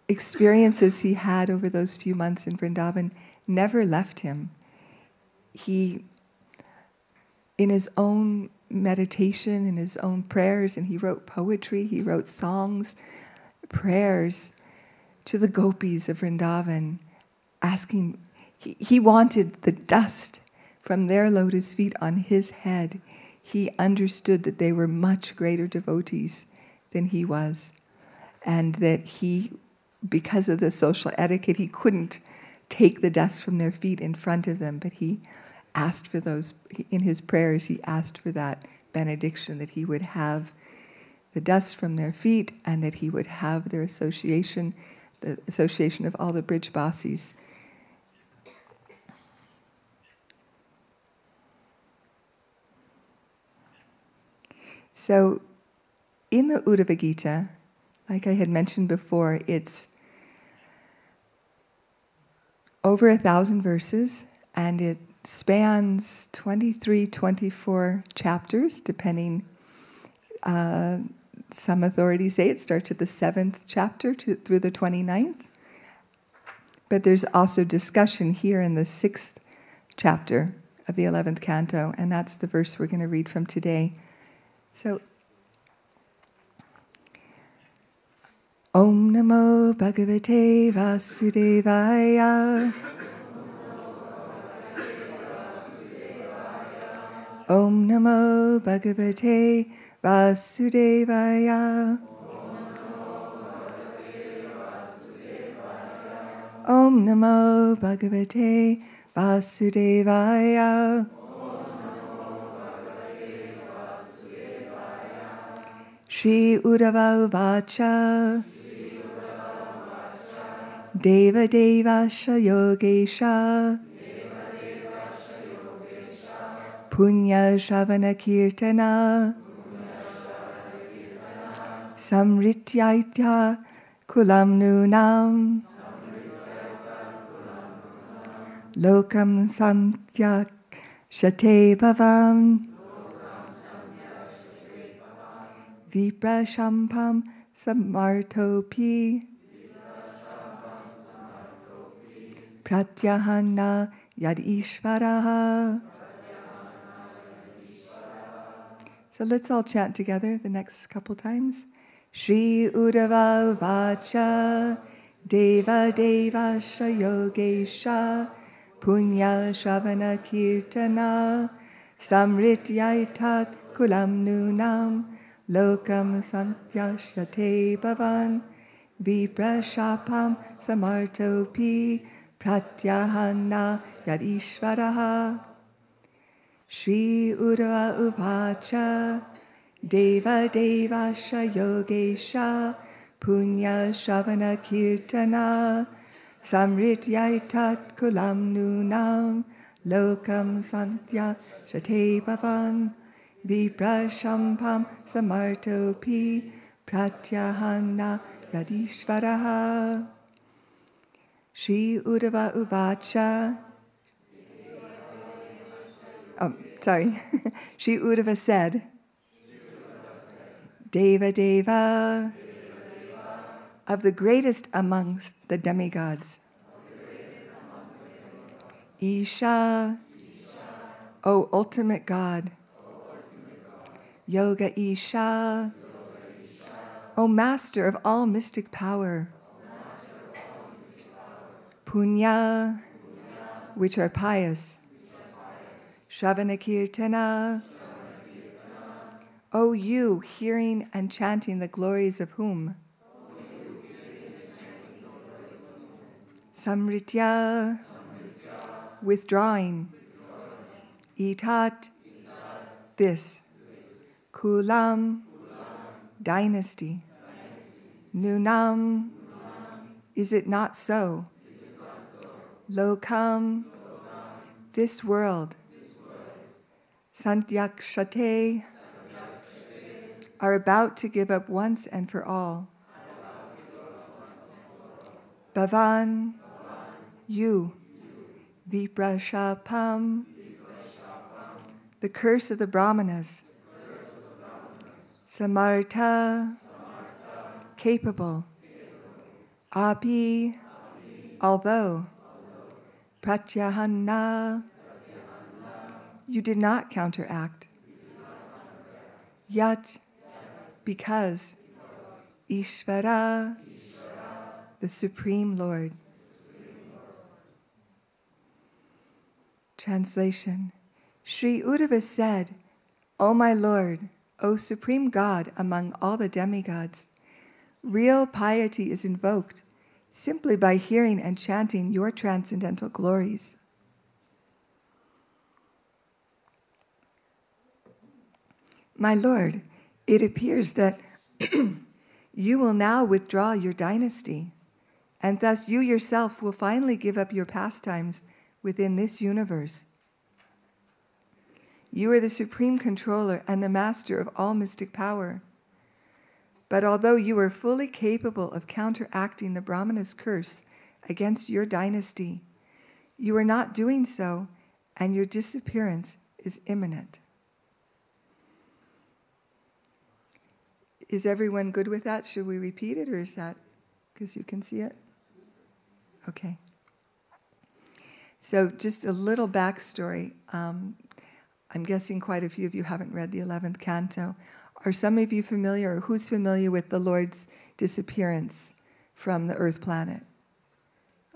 C: experiences he had over those few months in Vrindavan never left him. He, in his own meditation, in his own prayers, and he wrote poetry, he wrote songs, prayers to the gopis of Vrindavan, asking, he wanted the dust from their lotus feet on his head. He understood that they were much greater devotees than he was, and that he, because of the social etiquette, he couldn't take the dust from their feet in front of them, but he asked for those, in his prayers, he asked for that benediction, that he would have the dust from their feet, and that he would have their association, the association of all the Brijbasis. So, in the Uddhava-Gita, like I had mentioned before, it's over 1,000 verses, and it spans 23, 24 chapters, depending. Some authorities say it starts at the 7th chapter through the 29th. But there's also discussion here in the 6th chapter of the 11th canto, and that's the verse we're going to read from today. So, Om Namo Bhagavate Vasudevaya. Om Namo Bhagavate Vasudevaya. Om Namo Bhagavate Vasudevaya. Shri Uddhava Vacha. Deva Devasha Yogesha. Punya Shavana Kirtana. Samrityaitya Kulam Nunam. Lokam Santyak Shate Bhavam. Vipra Shampam Samartopi. Pratyahana Yad Ishvaraha. So let's all chant together the next couple times. Shri Uddhava-Vacha Deva Devasha Yogesha Punya Shravana Kirtana Samrityaitat Kulam Nunam Lokam Santyashate Bhavan Viprashapam Samartopi Pratyahana Yadishvaraha Shri Uddhava-Vacha Deva Devasha Yogesha Punya Shravana Kirtana Samrityaitat Kulam Nunam Lokam Santya Shate Bhavan Viprashampam Samartopi Pratyahana Yadishvaraha Shri Uddhava-Vacha Shri Uddhava said, Deva Deva, of the greatest amongst the demigods. Isha, O ultimate God. Yoga Isha, O master of all mystic power. Punya, which are pious. Shravana Kirtana, O you hearing and chanting the glories of whom? Samritya, withdrawing. Itat, this. Kulam, dynasty. Nunam, is it not so? Lokam, this world. Santyakshate, are about to give up once and for all. Bhavan, you. Viprashapam, the curse of the Brahmanas. Samartha, capable. Api, although. Pratyahana, you did not counteract. Yat, because. Ishvara, the Supreme Lord. Translation. Sri Uddhava said, O my Lord, O Supreme God among all the demigods, real piety is invoked simply by hearing and chanting your transcendental glories. My Lord, it appears that you will now withdraw your dynasty, and thus you yourself will finally give up your pastimes within this universe. You are the supreme controller and the master of all mystic power. But although you are fully capable of counteracting the Brahmana's curse against your dynasty, you are not doing so, and your disappearance is imminent. Is everyone good with that? Should we repeat it, or is that because you can see it? Okay. So just a little backstory. I'm guessing quite a few of you haven't read the 11th canto. Are some of you familiar, or who's familiar with the Lord's disappearance from the earth planet?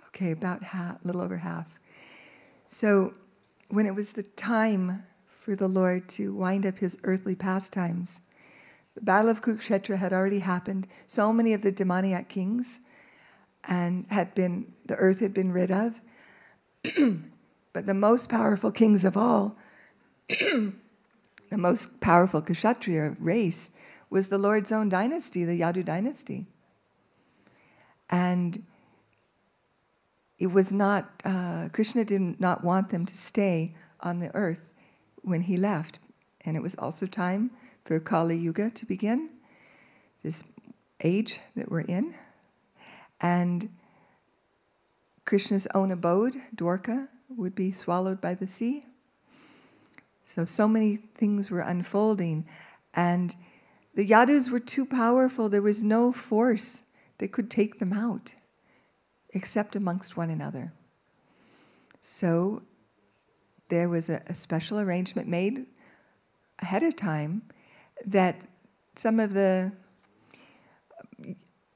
C: Okay, about half, a little over half. So when it was the time for the Lord to wind up his earthly pastimes, the Battle of Kurukshetra had already happened. So many of the demoniac kings the earth had been rid of. But the most powerful kings of all, the most powerful Kshatriya race, was the Lord's own dynasty, the Yadu dynasty. And it was not, Krishna did not want them to stay on the earth when he left. And it was also time for Kali Yuga to begin, this age that we're in. And Krishna's own abode, Dwarka, would be swallowed by the sea. So many things were unfolding. And the Yadus were too powerful. There was no force that could take them out, except amongst one another. So there was a special arrangement made ahead of time, that some of the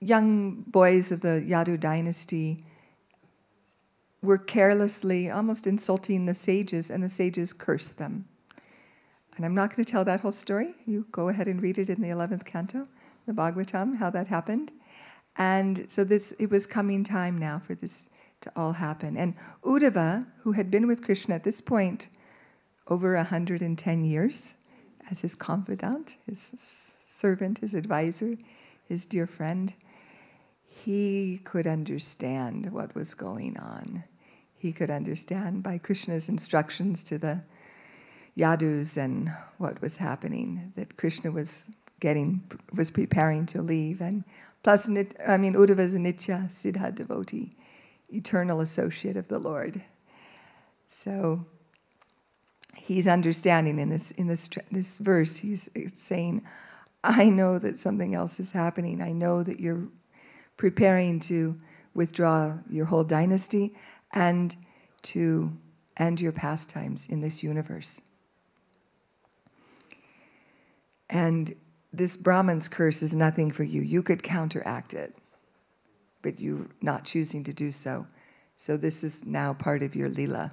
C: young boys of the Yadu dynasty were carelessly, almost insulting the sages, and the sages cursed them. And I'm not going to tell that whole story. You go ahead and read it in the 11th canto, the Bhagavatam, how that happened. And so it was coming time now for this to all happen. And Uddhava, who had been with Krishna at this point over 110 years, as his confidant, his servant, his advisor, his dear friend, he could understand what was going on. He could understand by Krishna's instructions to the Yadus and what was happening, that Krishna was preparing to leave. And plus, Uddhava is a Nitya Siddha devotee, eternal associate of the Lord. So he's understanding in this verse. He's saying, "I know that something else is happening. I know that you're preparing to withdraw your whole dynasty and to end your pastimes in this universe. And this Brahman's curse is nothing for you. You could counteract it, but you're not choosing to do so. So this is now part of your lila."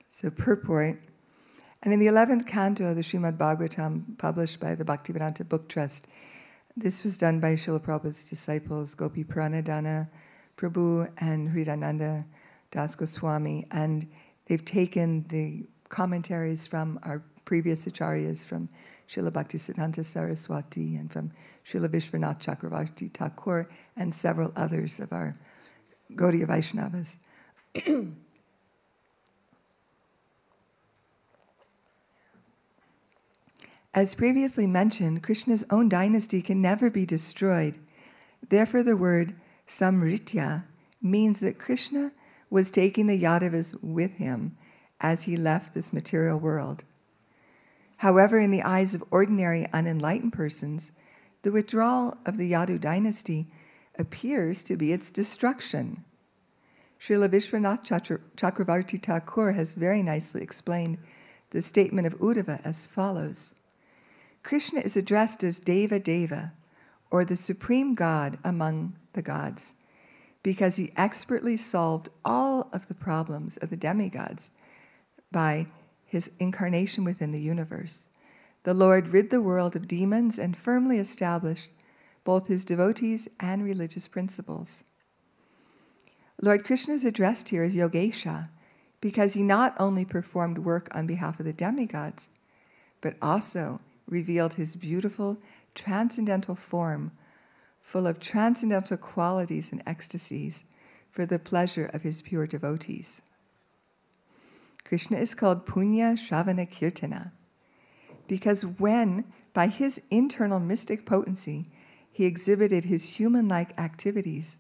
C: So purport. And in the 11th canto of the Srimad Bhagavatam, published by the Bhaktivedanta Book Trust, this was done by Srila Prabhupada's disciples, Gopi Pranadhana Prabhu and Hridananda Das Goswami, and they've taken the commentaries from our previous acharyas, from Srila Bhaktisiddhanta Saraswati and from Srila Vishwanath Chakravarti Thakur and several others of our Gaudiya Vaishnavas. As previously mentioned, Krishna's own dynasty can never be destroyed. Therefore, the word samritya means that Krishna was taking the Yadavas with him as he left this material world. However, in the eyes of ordinary unenlightened persons, the withdrawal of the Yadu dynasty appears to be its destruction. Srila Vishwanath Chakravarti Thakur has very nicely explained the statement of Uddhava as follows. Krishna is addressed as Deva Deva, or the supreme God among the gods, because he expertly solved all of the problems of the demigods by his incarnation within the universe. The Lord rid the world of demons and firmly established both his devotees and religious principles. Lord Krishna is addressed here as Yogesha because he not only performed work on behalf of the demigods, but also revealed his beautiful transcendental form full of transcendental qualities and ecstasies for the pleasure of his pure devotees. Krishna is called Punya Shravana Kirtana because when, by his internal mystic potency, he exhibited his human-like activities,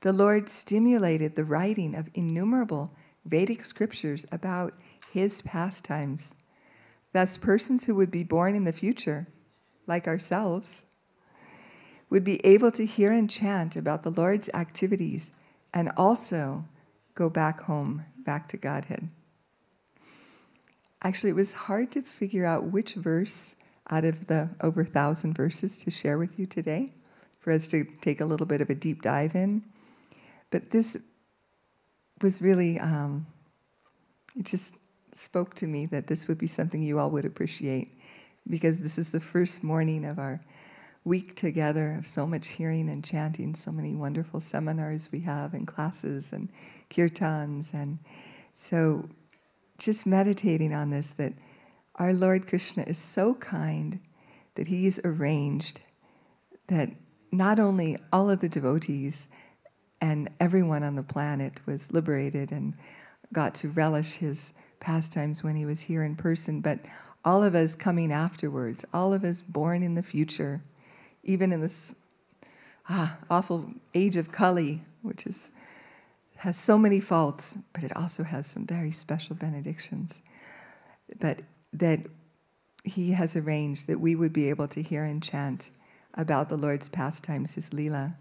C: the Lord stimulated the writing of innumerable Vedic scriptures about his pastimes. Thus, persons who would be born in the future, like ourselves, would be able to hear and chant about the Lord's activities and also go back home, back to Godhead. Actually, it was hard to figure out which verse out of the over 1,000 verses to share with you today for us to take a little bit of a deep dive in. But this was really, it just spoke to me that this would be something you all would appreciate, because this is the first morning of our week together of so much hearing and chanting, so many wonderful seminars we have and classes and kirtans. And so just meditating on this, that our Lord Krishna is so kind that he's arranged that not only all of the devotees and everyone on the planet was liberated and got to relish his pastimes when he was here in person, but all of us coming afterwards, all of us born in the future, even in this awful age of Kali, which has so many faults, but it also has some very special benedictions. But that he has arranged that we would be able to hear and chant about the Lord's pastimes, his lila,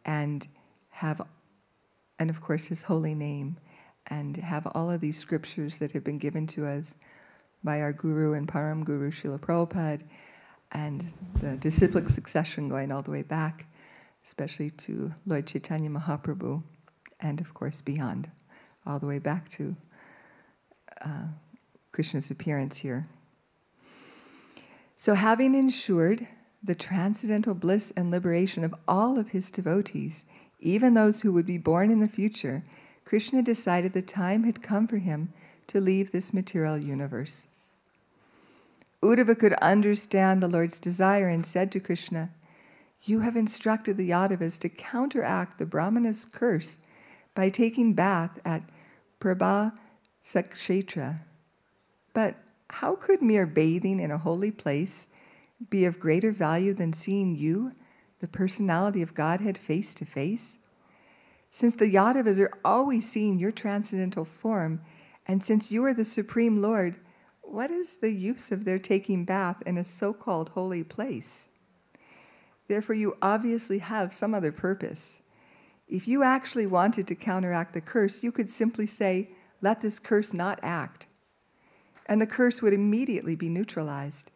C: and of course his holy name, and have all of these scriptures that have been given to us by our Guru and Param Guru Srila Prabhupada, and the disciplic succession going all the way back, especially to Lord Chaitanya Mahaprabhu, and of course beyond, all the way back to Krishna's appearance here. So having ensured the transcendental bliss and liberation of all of his devotees, even those who would be born in the future, Krishna decided the time had come for him to leave this material universe. Uddhava could understand the Lord's desire and said to Krishna, "You have instructed the Yadavas to counteract the Brahmana's curse by taking bath at Prabha Sakshetra. But how could mere bathing in a holy place be of greater value than seeing you, the personality of Godhead, face to face? Since the Yadavas are always seeing your transcendental form, and since you are the Supreme Lord, what is the use of their taking bath in a so-called holy place? Therefore, you obviously have some other purpose. If you actually wanted to counteract the curse, you could simply say, 'Let this curse not act,' and the curse would immediately be neutralized.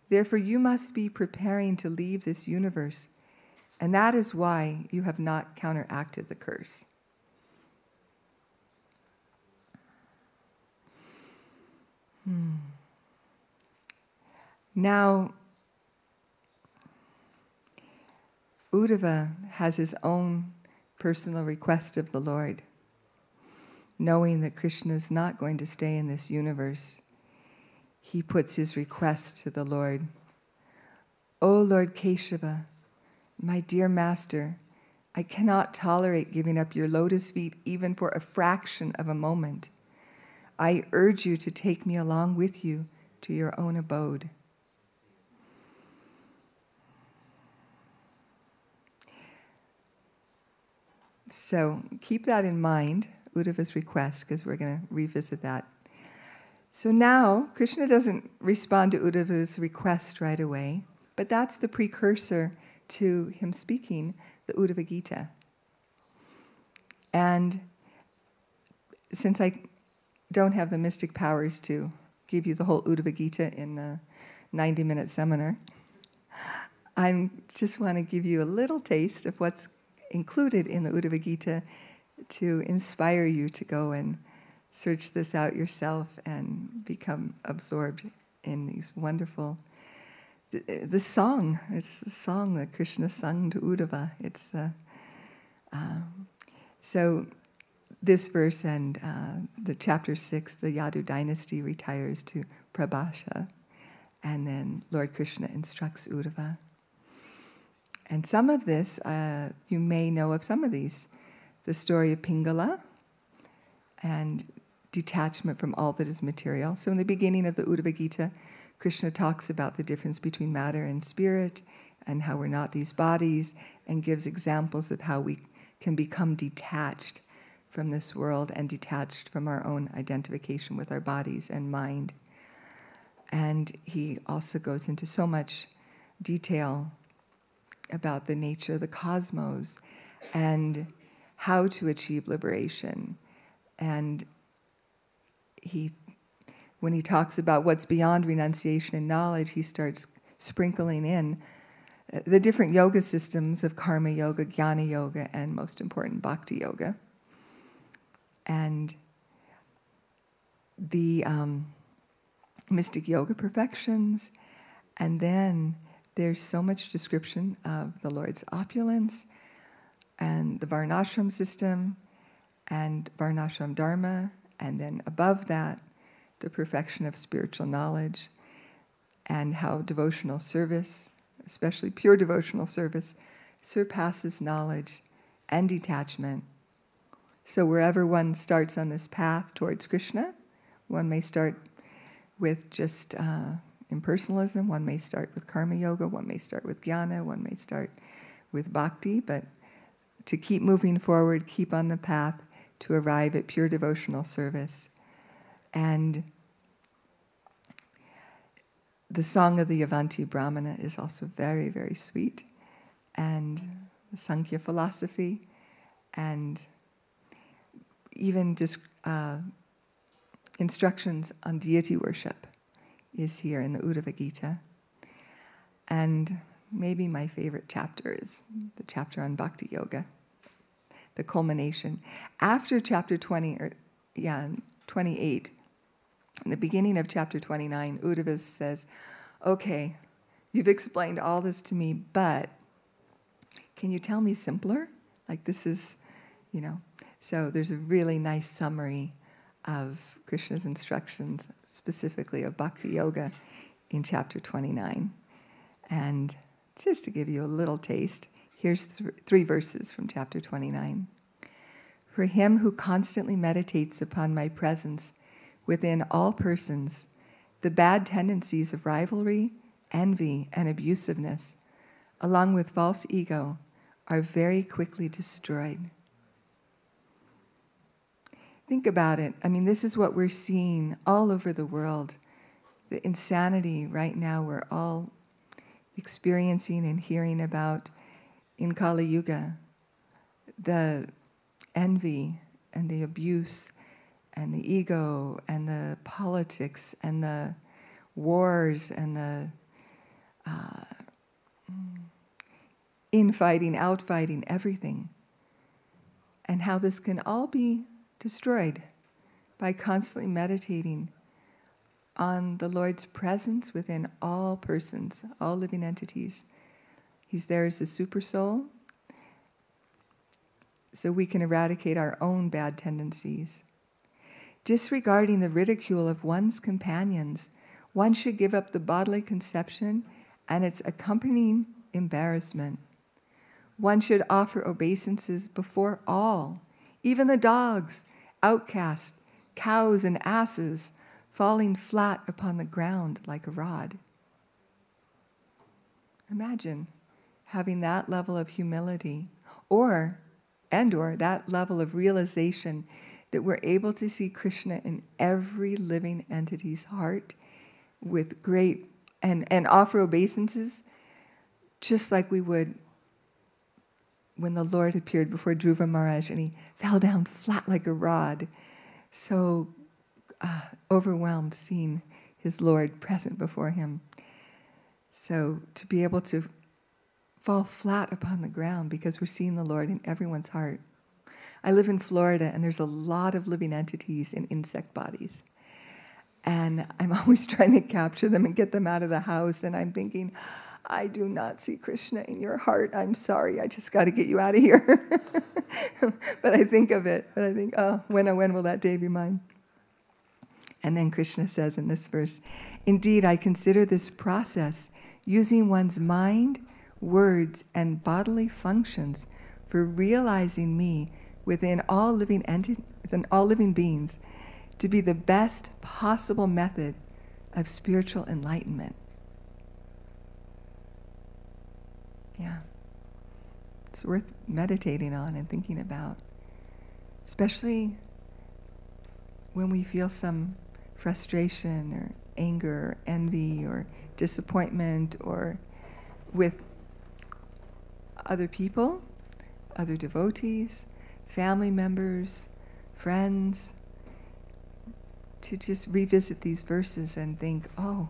C: Therefore, you must be preparing to leave this universe, and that is why you have not counteracted the curse." Now, Uddhava has his own personal request of the Lord. Knowing that Krishna is not going to stay in this universe, he puts his request to the Lord. "O Lord Keshava, my dear master, I cannot tolerate giving up your lotus feet even for a fraction of a moment. I urge you to take me along with you to your own abode." So keep that in mind, Uddhava's request, because we're going to revisit that. So now, Krishna doesn't respond to Uddhava's request right away, but that's the precursor to him speaking the Uddhava-Gita. And since I don't have the mystic powers to give you the whole Uddhava-Gita in a 90-minute seminar, I just want to give you a little taste of what's included in the Uddhava-Gita to inspire you to go and search this out yourself and become absorbed in these wonderful... The song, it's the song that Krishna sung to Uddhava. It's the... So this verse and the chapter 6, the Yadu dynasty retires to Prabhasha, and then Lord Krishna instructs Uddhava. And some of this, you may know of some of these. The story of Pingala and detachment from all that is material. So in the beginning of the Uddhava-Gita, Krishna talks about the difference between matter and spirit and how we're not these bodies, and gives examples of how we can become detached from this world and detached from our own identification with our bodies and mind. And he also goes into so much detail about the nature of the cosmos and how to achieve liberation. And when he talks about what's beyond renunciation and knowledge, he starts sprinkling in the different yoga systems of karma yoga, jnana yoga, and most important, bhakti yoga. And the mystic yoga perfections. And then there's so much description of the Lord's opulence and the Varnashram system and Varnashram Dharma, and then above that, the perfection of spiritual knowledge and how devotional service, especially pure devotional service, surpasses knowledge and detachment. So wherever one starts on this path towards Krishna, one may start with just impersonalism, one may start with karma yoga, one may start with jnana, one may start with bhakti, but to keep moving forward, keep on the path to arrive at pure devotional service. And the song of the Avanti Brahmana is also very, very sweet, and the Sankhya philosophy, and even just instructions on deity worship. is here in the Uddhava-Gita. And maybe my favorite chapter is the chapter on Bhakti Yoga, the culmination. After chapter 28, in the beginning of chapter 29, Uddhava says, okay, you've explained all this to me, but can you tell me simpler? Like this is, So there's a really nice summary of Krishna's instructions, specifically of Bhakti Yoga, in chapter 29. And just to give you a little taste, here's 3 verses from chapter 29. For him who constantly meditates upon my presence within all persons, the bad tendencies of rivalry, envy, and abusiveness, along with false ego, are very quickly destroyed. Think about it. I mean, this is what we're seeing all over the world. The insanity right now we're all experiencing and hearing about in Kali Yuga. The envy and the abuse and the ego and the politics and the wars and the infighting, outfighting, everything. And how this can all be destroyed by constantly meditating on the Lord's presence within all persons, all living entities. He's there as a super soul, so we can eradicate our own bad tendencies. Disregarding the ridicule of one's companions, one should give up the bodily conception and its accompanying embarrassment. One should offer obeisances before all, even the dogs, outcasts, cows and asses, falling flat upon the ground like a rod. Imagine having that level of humility, or that level of realization that we're able to see Krishna in every living entity's heart with great, and offer obeisances just like we would when the Lord appeared before Dhruva Maharaj and he fell down flat like a rod, so overwhelmed seeing his Lord present before him. So to be able to fall flat upon the ground because we're seeing the Lord in everyone's heart. I live in Florida and there's a lot of living entities in insect bodies. And I'm always trying to capture them and get them out of the house, and I'm thinking, I do not see Krishna in your heart. I'm sorry, I just got to get you out of here. But I think of it, but I think, when will that day be mine? And then Krishna says in this verse, indeed, I consider this process, using one's mind, words, and bodily functions for realizing me within all living beings, to be the best possible method of spiritual enlightenment. Yeah. It's worth meditating on and thinking about, especially when we feel some frustration or anger or envy or disappointment, or with other people, other devotees, family members, friends, to just revisit these verses and think, oh,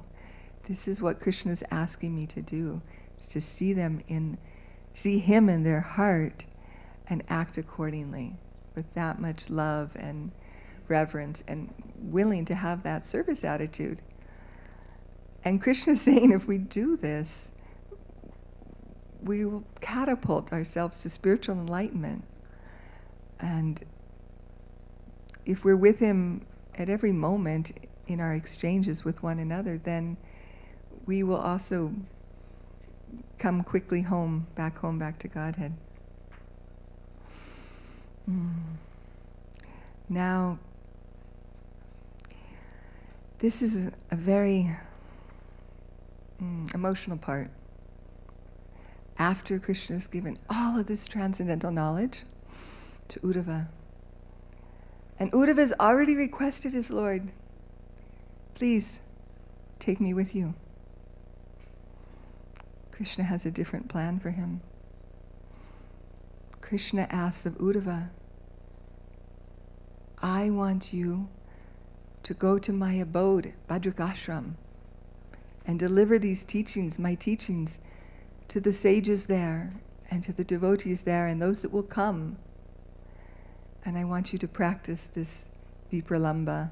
C: this is what Krishna is asking me to do, is to see him in their heart and act accordingly with that much love and reverence and willing to have that service attitude. And Krishna is saying if we do this, we will catapult ourselves to spiritual enlightenment. And if we're with him at every moment in our exchanges with one another, then we will also come quickly back to Godhead. Now, this is a very emotional part. After Krishna has given all of this transcendental knowledge to Uddhava, and Uddhava has already requested his Lord, please take me with you. Krishna has a different plan for him. Krishna asks of Uddhava, I want you to go to my abode, Bhadrakashram, and deliver these teachings, my teachings, to the sages there and to the devotees there and those that will come. And I want you to practice this vipralamba,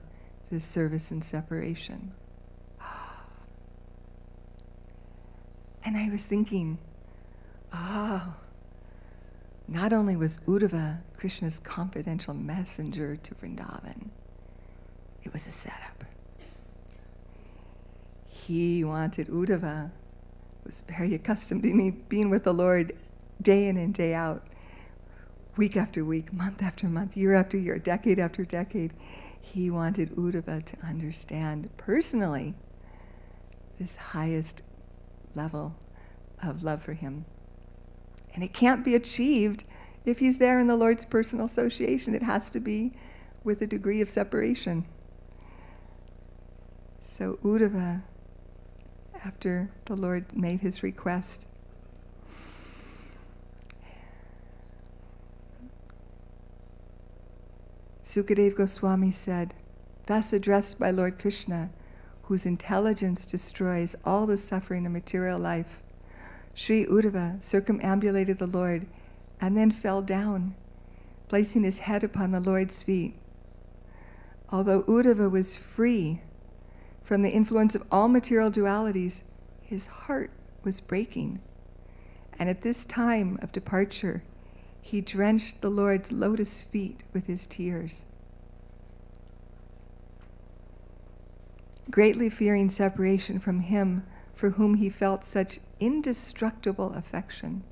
C: this service in separation. And I was thinking, not only was Uddhava Krishna's confidential messenger to Vrindavan, it was a setup. He wanted Uddhava, was very accustomed to me being with the Lord day in and day out, week after week, month after month, year after year, decade after decade. He wanted Uddhava to understand personally this highest level of love for him. And it can't be achieved if he's there in the Lord's personal association. It has to be with a degree of separation. So Uddhava, after the Lord made his request, Sukadeva Goswami said, thus addressed by Lord Krishna, whose intelligence destroys all the suffering of material life, Sri Uddhava circumambulated the Lord and then fell down, placing his head upon the Lord's feet. Although Uddhava was free from the influence of all material dualities, his heart was breaking. And at this time of departure, he drenched the Lord's lotus feet with his tears. Greatly fearing separation from him for whom he felt such indestructible affection.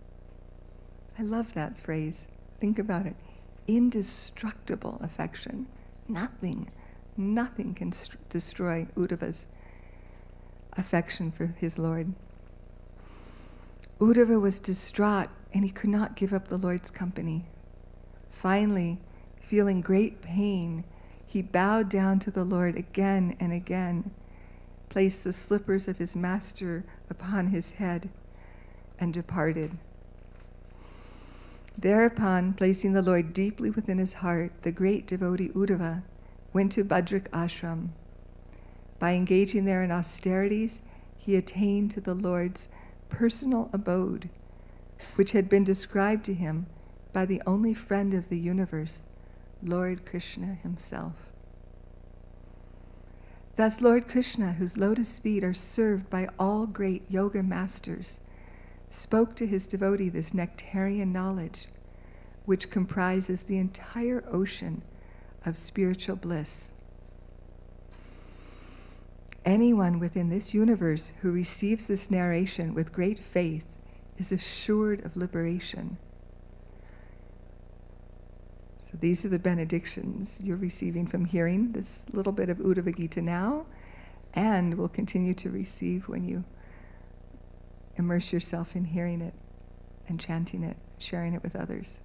C: I love that phrase. Think about it. Indestructible affection. Nothing can destroy Uddhava's affection for his Lord. Uddhava was distraught and he could not give up the Lord's company. Finally, feeling great pain, he bowed down to the Lord again and again, placed the slippers of his master upon his head, and departed. Thereupon, placing the Lord deeply within his heart, the great devotee Uddhava went to Bhadrak ashram. By engaging there in austerities, he attained to the Lord's personal abode, which had been described to him by the only friend of the universe, Lord Krishna himself. Thus Lord Krishna, whose lotus feet are served by all great yoga masters, spoke to his devotee this nectarian knowledge, which comprises the entire ocean of spiritual bliss. Anyone within this universe who receives this narration with great faith is assured of liberation. So these are the benedictions you're receiving from hearing this little bit of Uddhava-Gita now, and will continue to receive when you immerse yourself in hearing it and chanting it, sharing it with others.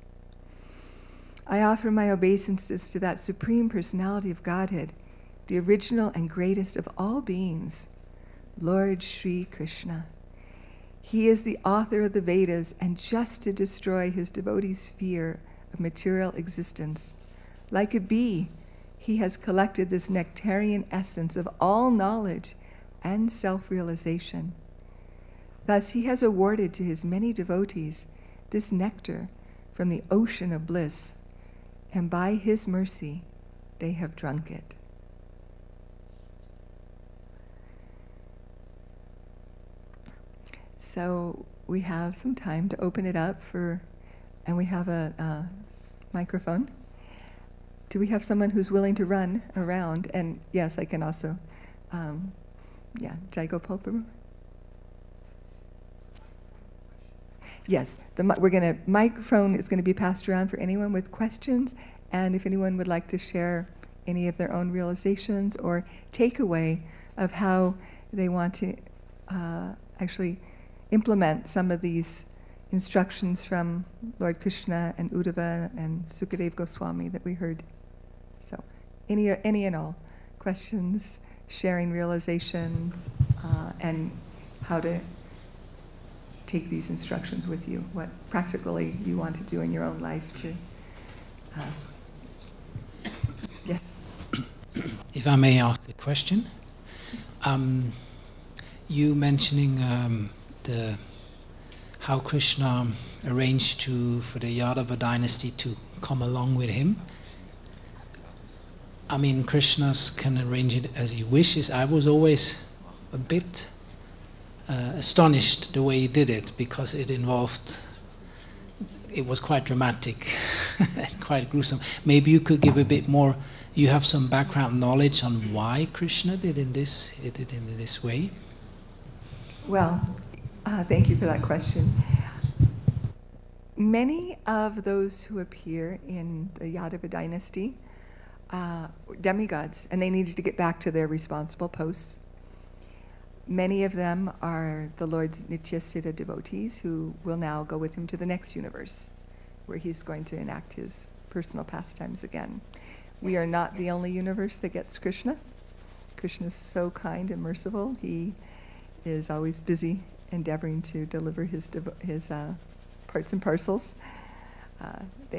C: I offer my obeisances to that Supreme Personality of Godhead, the original and greatest of all beings, Lord Sri Krishna. He is the author of the Vedas, and just to destroy his devotees' fear of material existence, like a bee, he has collected this nectarian essence of all knowledge and self-realization. Thus he has awarded to his many devotees this nectar from the ocean of bliss, and by his mercy they have drunk it. So we have some time to open it up for, and we have a microphone. Do we have someone who's willing to run around? And yes, I can also, Jai Gopal Prabhu. Yes, microphone is going to be passed around for anyone with questions, and if anyone would like to share any of their own realizations or takeaway of how they want to actually implement some of these instructions from Lord Krishna and Uddhava and Sukadeva Goswami that we heard. So, any and all questions, sharing realizations, and how to take these instructions with you, what practically you want to do in your own life to... Yes?
D: If I may ask a question. you mentioning how Krishna arranged for the Yadava dynasty to come along with him. I mean, Krishna can arrange it as he wishes. I was always a bit astonished the way he did it, because it was quite dramatic and quite gruesome. Maybe you could give a bit more. You have some background knowledge on why Krishna did it in this way?
C: Well, thank you for that question. Many of those who appear in the Yadava dynasty, demigods, and they needed to get back to their responsible posts. Many of them are the Lord's Nityasiddha devotees who will now go with him to the next universe, where he's going to enact his personal pastimes again. We are not the only universe that gets Krishna. Krishna is so kind and merciful. He is always busy endeavoring to deliver his parts and parcels.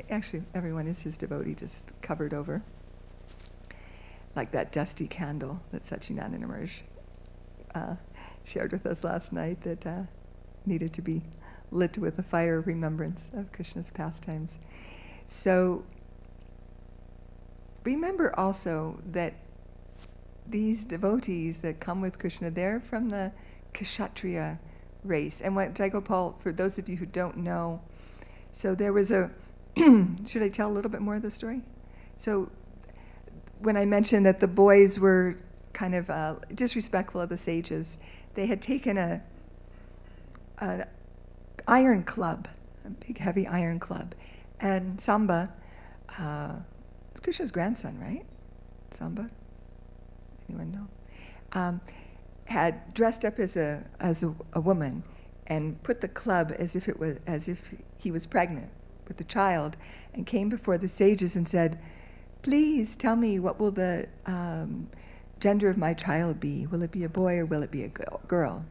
C: Actually, everyone is his devotee, just covered over. Like that dusty candle that Satchidananda Maharaj shared with us last night that needed to be lit with a fire of remembrance of Krishna's pastimes. So remember also that these devotees that come with Krishna, they're from the Kshatriya race. And what Jayagopal, for those of you who don't know, so there was a, should I tell a little bit more of the story? So when I mentioned that the boys were kind of disrespectful of the sages, they had taken an iron club, a big heavy iron club, and Samba, Krishna's grandson, right? Samba? Anyone know? Had dressed up as a woman and put the club as if he was pregnant with the child, and came before the sages and said, "Please tell me, what will the gender of my child be? Will it be a boy or will it be a girl?"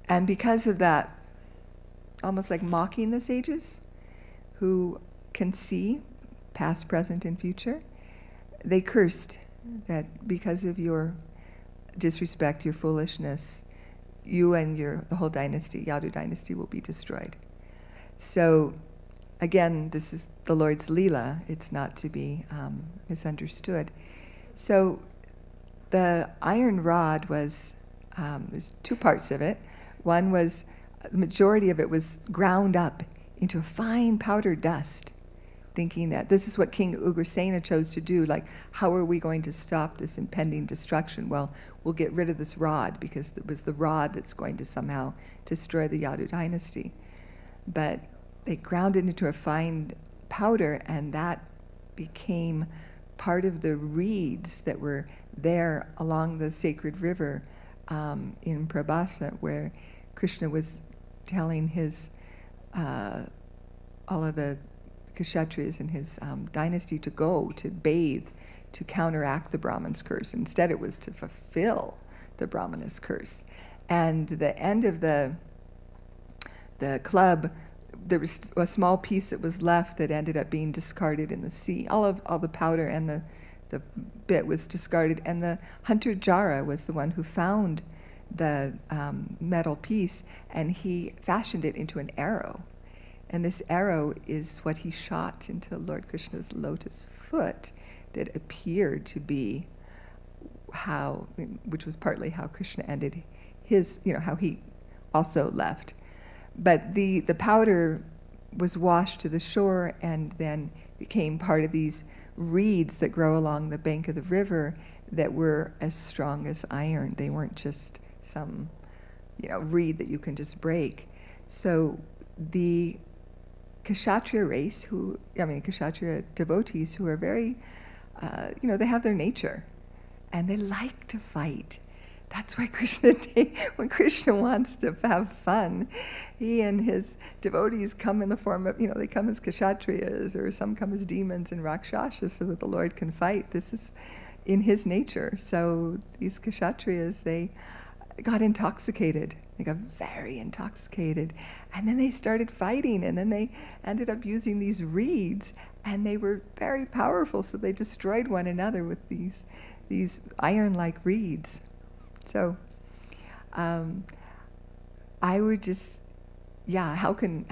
C: And because of that, almost like mocking the sages who can see past, present, and future, they cursed that because of your disrespect, your foolishness, you and the whole dynasty, Yadu dynasty, will be destroyed. So again, this is the Lord's Leela. It's not to be misunderstood. So the iron rod was, there's two parts of it. One was, the majority of it was ground up into a fine powdered dust, thinking that this is what King Ugrasena chose to do. Like, how are we going to stop this impending destruction? Well, we'll get rid of this rod, because it was the rod that's going to somehow destroy the Yadu dynasty. But they ground it into a fine powder, and that became part of the reeds that were there along the sacred river in Prabhasa, where Krishna was telling his all of the Kshatriyas in his dynasty to go to bathe to counteract the Brahman's curse. Instead, it was to fulfill the Brahmana's curse. And the end of the club, there was a small piece that was left that ended up being discarded in the sea. All the powder and the bit was discarded, and the hunter Jara was the one who found the metal piece, and he fashioned it into an arrow. And this arrow is what he shot into Lord Krishna's lotus foot, that appeared to be which was partly how Krishna ended his, how he also left. But the powder was washed to the shore and then became part of these reeds that grow along the bank of the river that were as strong as iron. They weren't just some, reed that you can just break. So the Kshatriya race, Kshatriya devotees who are very, they have their nature, and they like to fight. That's why when Krishna wants to have fun, he and his devotees come in the form of, they come as Kshatriyas, or some come as demons and Rakshasas, so that the Lord can fight. This is in his nature. So these Kshatriyas, they got intoxicated. They got very intoxicated. And then they started fighting, and then they ended up using these reeds, and they were very powerful, so they destroyed one another with these iron-like reeds. So I would just, how can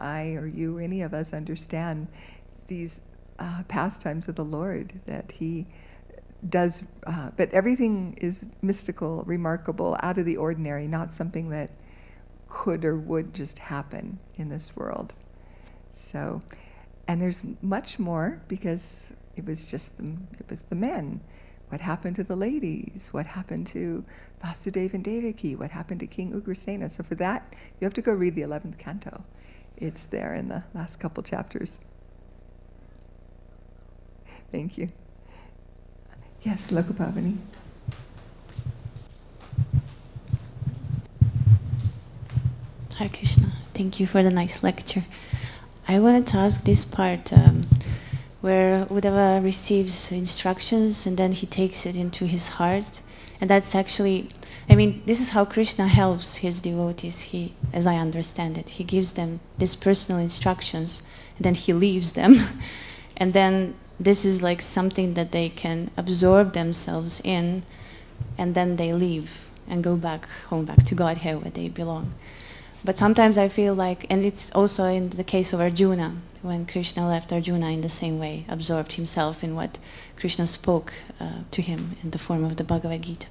C: I or you, any of us, understand these pastimes of the Lord that He does? But everything is mystical, remarkable, out of the ordinary, not something that could or would just happen in this world. So, and there's much more, because it was the men. What happened to the ladies? What happened to Vasudeva and Devaki? What happened to King Ugrasena? So for that, you have to go read the 11th canto. It's there in the last couple chapters. Thank you. Yes, Lokapavani.
E: Hare Krishna. Thank you for the nice lecture. I wanted to ask this part where Uddhava receives instructions and then he takes it into his heart. And that's actually, this is how Krishna helps his devotees. He, as I understand it, he gives them these personal instructions and then he leaves them. And then this is like something that they can absorb themselves in, and then they leave and go back home, back to Godhead where they belong. But sometimes I feel like, and it's also in the case of Arjuna, when Krishna left Arjuna in the same way, absorbed himself in what Krishna spoke to him in the form of the Bhagavad-Gita.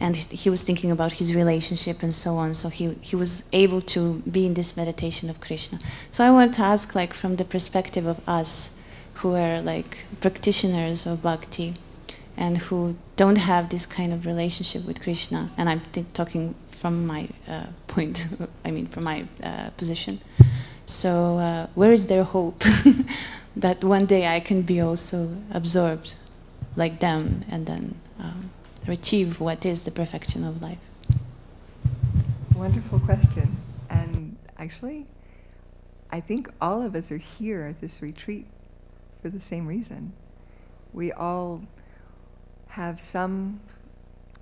E: And he was thinking about his relationship and so on, so he was able to be in this meditation of Krishna. So I want to ask, like, from the perspective of us, who are like practitioners of Bhakti, and who don't have this kind of relationship with Krishna, and I'm talking from my point, from my position. So where is their hope that one day I can be also absorbed like them and then achieve what is the perfection of life?
C: Wonderful question. And actually, I think all of us are here at this retreat for the same reason. We all have some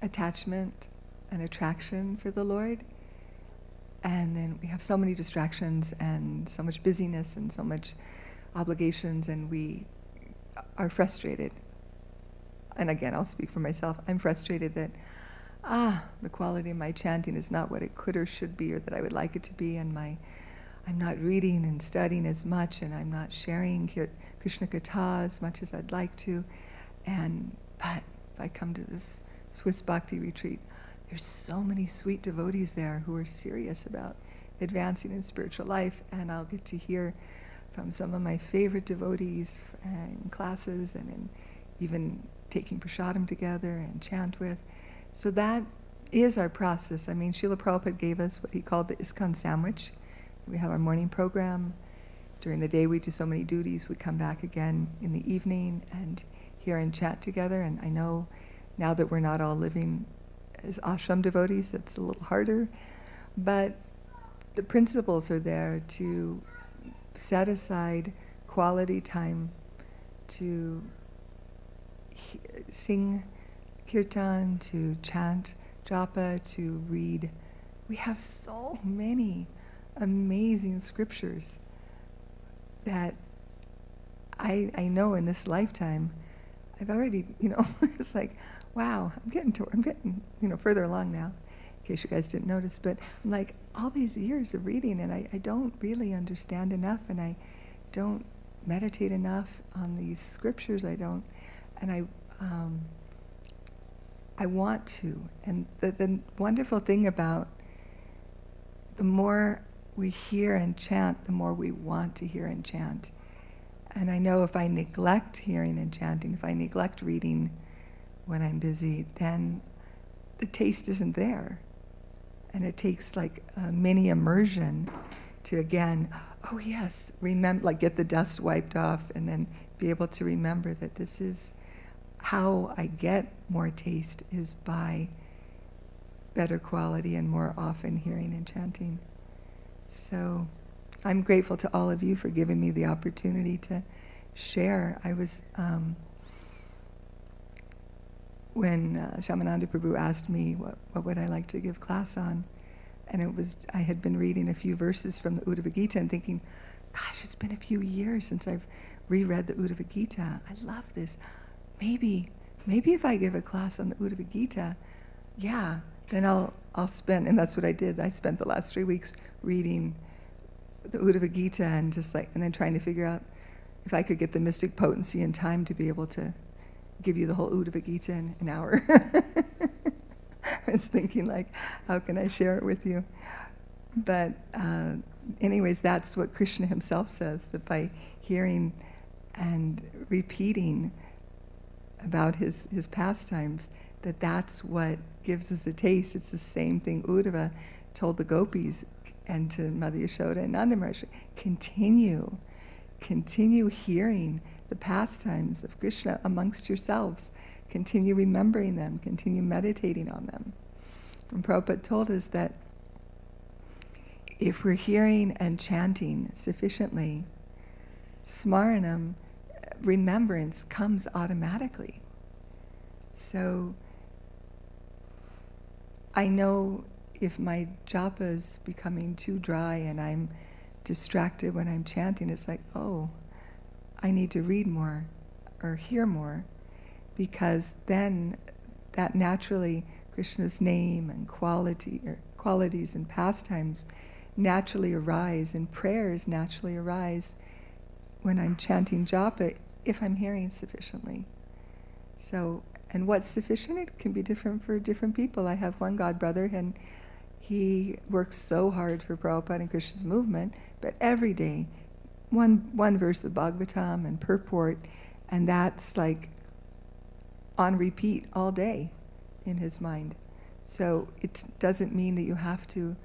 C: attachment and attraction for the Lord, and then we have so many distractions and so much busyness and so much obligations, and we are frustrated. And again, I'll speak for myself. I'm frustrated that the quality of my chanting is not what it could or should be, or that I would like it to be, and I'm not reading and studying as much, and I'm not sharing Krishna Katha as much as I'd like to. But if I come to this Swiss Bhakti retreat, there's so many sweet devotees there who are serious about advancing in spiritual life, and I'll get to hear from some of my favorite devotees in classes and in even taking prasadam together and chant with. So that is our process. Srila Prabhupada gave us what he called the ISKCON sandwich. We have our morning program. During the day we do so many duties. We come back again in the evening and hear and chat together. And I know now that we're not all living as ashram devotees, that's a little harder. But the principles are there to set aside quality time to sing kirtan, to chant japa, to read. We have so many amazing scriptures that I know in this lifetime I've already, it's like, wow, I'm getting further along now, in case you guys didn't notice, but I'm like, all these years of reading, and I don't really understand enough, and I don't meditate enough on these scriptures. I want to. And the wonderful thing about the more we hear and chant, the more we want to hear and chant. And I know if I neglect hearing and chanting, if I neglect reading when I'm busy, then the taste isn't there. And it takes like a mini immersion to again, oh yes, remember, like get the dust wiped off, and then be able to remember that this is how I get more taste, is by better quality and more often hearing and chanting. So I'm grateful to all of you for giving me the opportunity to share. I was, when Shamananda Prabhu asked me what would I like to give class on, and I had been reading a few verses from the Uddhava-Gita and thinking, gosh, it's been a few years since I've reread the Uddhava-Gita. I love this. Maybe if I give a class on the Uddhava-Gita, then I'll spend, and that's what I did. I spent the last 3 weeks reading the Uddhava-Gita and and then trying to figure out if I could get the mystic potency and time to be able to give you the whole Uddhava-Gita in an hour. I was thinking, how can I share it with you? But anyways, that's what Krishna himself says, that by hearing and repeating about his pastimes, that's what gives us a taste. It's the same thing Uddhava told the gopis and to Mother Yashoda and Nanda Maharaj. Continue hearing the pastimes of Krishna amongst yourselves. Continue remembering them. Continue meditating on them. And Prabhupada told us that if we're hearing and chanting sufficiently, smaranam, remembrance, comes automatically. So I know if my japa is becoming too dry and I'm distracted when I'm chanting, it's oh, I need to read more or hear more, because then that naturally, Krishna's name and qualities and pastimes naturally arise, and prayers naturally arise when I'm chanting japa, if I'm hearing sufficiently. So, and what's sufficient? It can be different for different people. I have one god brother, and he works so hard for Prabhupada and Krishna's movement, but every day, one verse of Bhagavatam and purport, and that's on repeat all day in his mind. So it doesn't mean that you have to.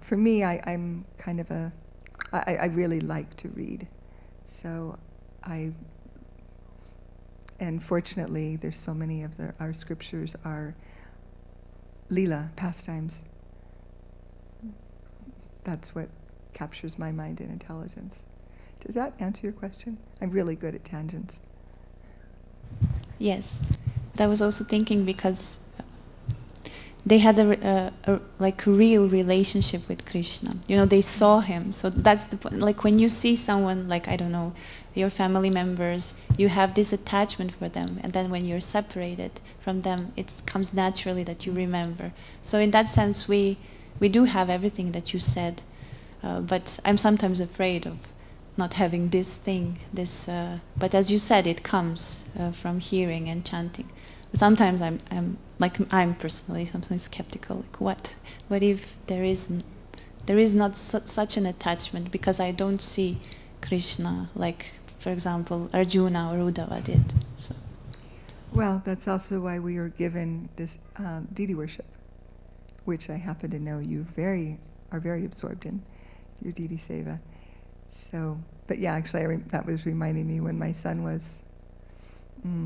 C: For me, I'm kind of I really like to read. So and fortunately, there's so many of our scriptures are lila, pastimes. That's what captures my mind and intelligence. Does that answer your question? I'm really good at tangents.
E: Yes, but I was also thinking because they had a real relationship with Krishna. They saw him. So that's the point. When you see someone, I don't know, your family members, you have this attachment for them, and then when you're separated from them, it comes naturally that you remember. So in that sense, we do have everything that you said, but I'm sometimes afraid of not having this thing. But as you said, it comes from hearing and chanting. Sometimes I'm personally sometimes skeptical. What if there is not such an attachment, because I don't see Krishna for example, Arjuna or Uddhava did. So.
C: Well, that's also why we were given this deity worship, which I happen to know you are very absorbed in, your deity seva. So, but yeah, actually, that was reminding me when my son was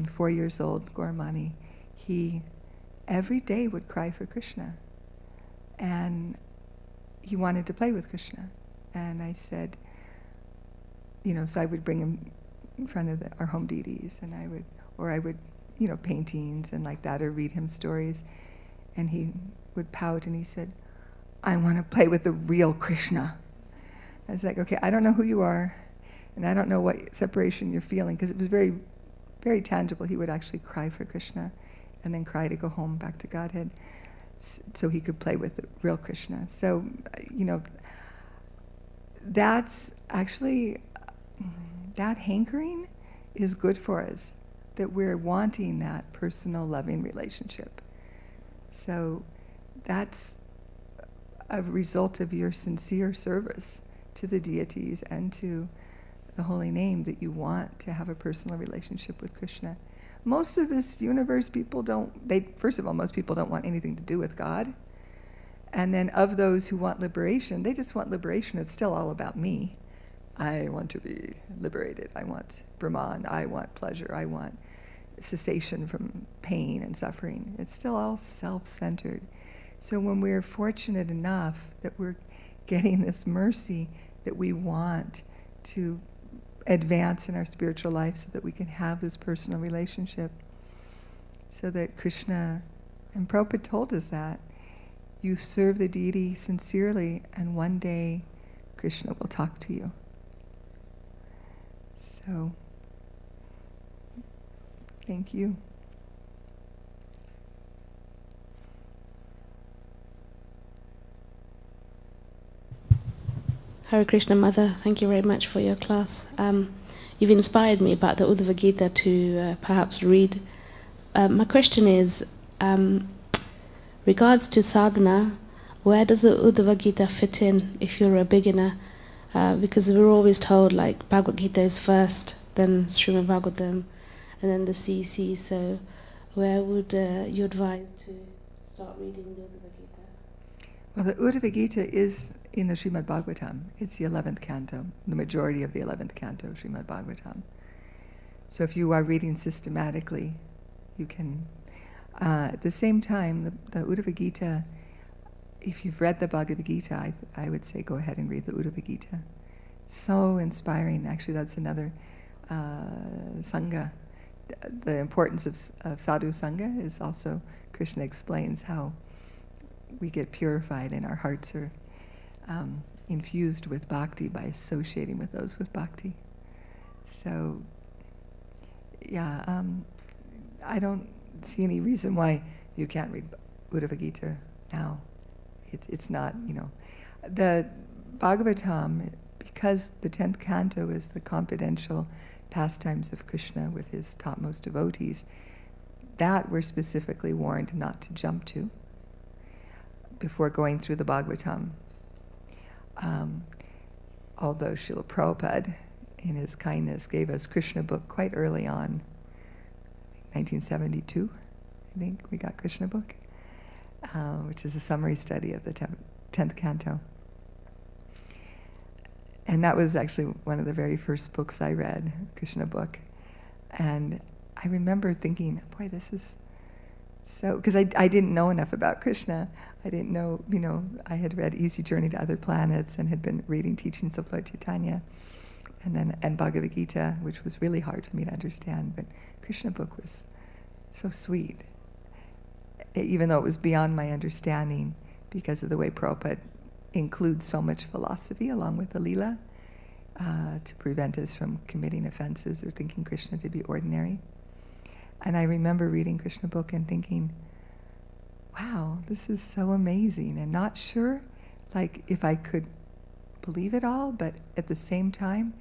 C: 4 years old, Gauramani, he every day would cry for Krishna, and he wanted to play with Krishna. And I said, so I would bring him in front of our home deities, and I would, paintings and like that, or read him stories, and he would pout and he said, I want to play with the real Krishna. I was like, okay, I don't know who you are, and I don't know what separation you're feeling, because it was very, very tangible. He would actually cry for Krishna, and then cry to go home back to Godhead, so he could play with the real Krishna. So, that's actually, that hankering is good for us, that we're wanting that personal, loving relationship. So that's a result of your sincere service to the deities and to the holy name, that you want to have a personal relationship with Krishna. Most of this universe, first of all, most people don't want anything to do with God. And then of those who want liberation, they just want liberation. It's still all about me. I want to be liberated. I want Brahman. I want pleasure. I want cessation from pain and suffering. It's still all self-centered. So when we're fortunate enough that we're getting this mercy, that we want to advance in our spiritual life so that we can have this personal relationship, so that Krishna, and Prabhupada told us that, you serve the deity sincerely, and one day Krishna will talk to you. So, thank you.
F: Hare Krishna, Mother. Thank you very much for your class. You've inspired me about the Uddhava-Gita to perhaps read. My question is, regards to sadhana, where does the Uddhava-Gita fit in if you're a beginner? Because we're always told like Bhagavad Gita is first, then Srimad Bhagavatam, and then the CC. So where would you advise to start reading the Uddhava-Gita?
C: Well, the Uddhava-Gita is in the Srimad Bhagavatam. It's the 11th canto, the majority of the 11th canto of Srimad Bhagavatam. So if you are reading systematically, you can... at the same time, the Uddhava-Gita, if you've read the Bhagavad Gita, I would say go ahead and read the Uddhava-Gita. So inspiring. Actually, that's another Sangha. The importance of sadhu Sangha is also, Krishna explains how we get purified and our hearts are infused with bhakti by associating with those with bhakti. So, yeah, I don't see any reason why you can't read Uddhava-Gita now. It's not, the Bhagavatam, because the 10th canto is the confidential pastimes of Krishna with his topmost devotees, that we're specifically warned not to jump to before going through the Bhagavatam. Although Srila Prabhupada, in his kindness, gave us Krishna book quite early on, 1972, I think we got Krishna book, which is a summary study of the 10th canto. And that was actually one of the very first books I read, Krishna book. And I remember thinking, boy, this is so, because I didn't know enough about Krishna. I didn't know, I had read Easy Journey to Other Planets and had been reading teachings of Lord Chaitanya, and Bhagavad Gita, which was really hard for me to understand. But Krishna book was so sweet, even though it was beyond my understanding because of the way Prabhupada includes so much philosophy along with the Leela to prevent us from committing offenses or thinking Krishna to be ordinary. And I remember reading Krishna book and thinking, wow, this is so amazing, and not sure like if I could believe it all, but at the same time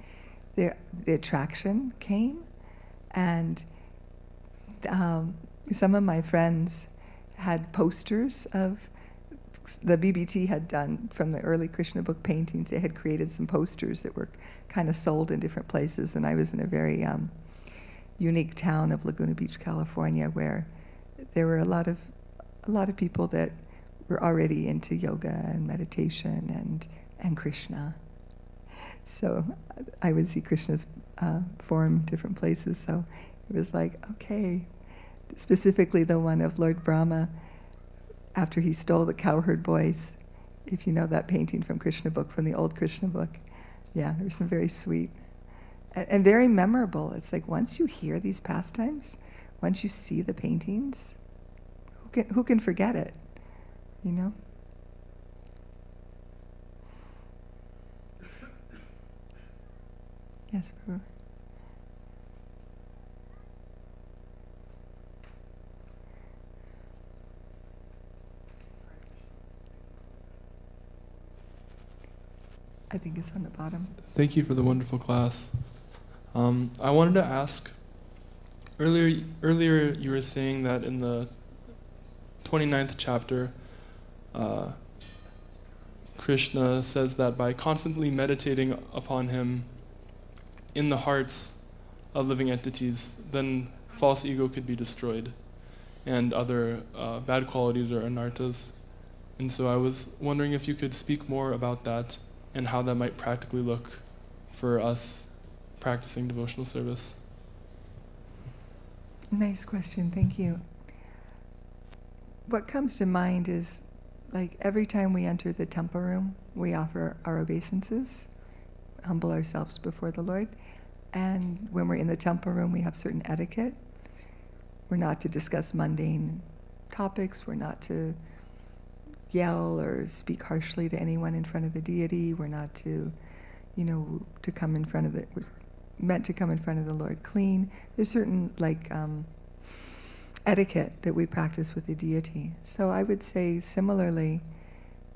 C: the attraction came. And some of my friends had posters of the BBT had done from the early Krishna book paintings. They had created some posters that were kind of sold in different places, and I was in a very unique town of Laguna Beach, California, where there were a lot of people that were already into yoga and meditation and Krishna. So I would see Krishna's form different places. So it was like, okay, specifically the one of Lord Brahma after he stole the cowherd boys. If you know that painting from Krishna book, from the old Krishna book, yeah, there was some very sweet and very memorable. It's like once you hear these pastimes, once you see the paintings, who can forget it? Yes, Prabhu. I think it's on the bottom.
B: Thank you for the wonderful class. I wanted to ask, earlier you were saying that in the 29th chapter, Krishna says that by constantly meditating upon him in the hearts of living entities, then false ego could be destroyed and other bad qualities or anarthas. And so I was wondering if you could speak more about that and how that might practically look for us practicing devotional service.
C: Nice question, thank you. What comes to mind is, like, every time we enter the temple room, we offer our obeisances, humble ourselves before the Lord. And when we're in the temple room, we have certain etiquette. We're not to discuss mundane topics. We're not to yell or speak harshly to anyone in front of the deity. We're not to, to come in front of we're meant to come in front of the Lord clean. There's certain, etiquette that we practice with the deity. So I would say similarly,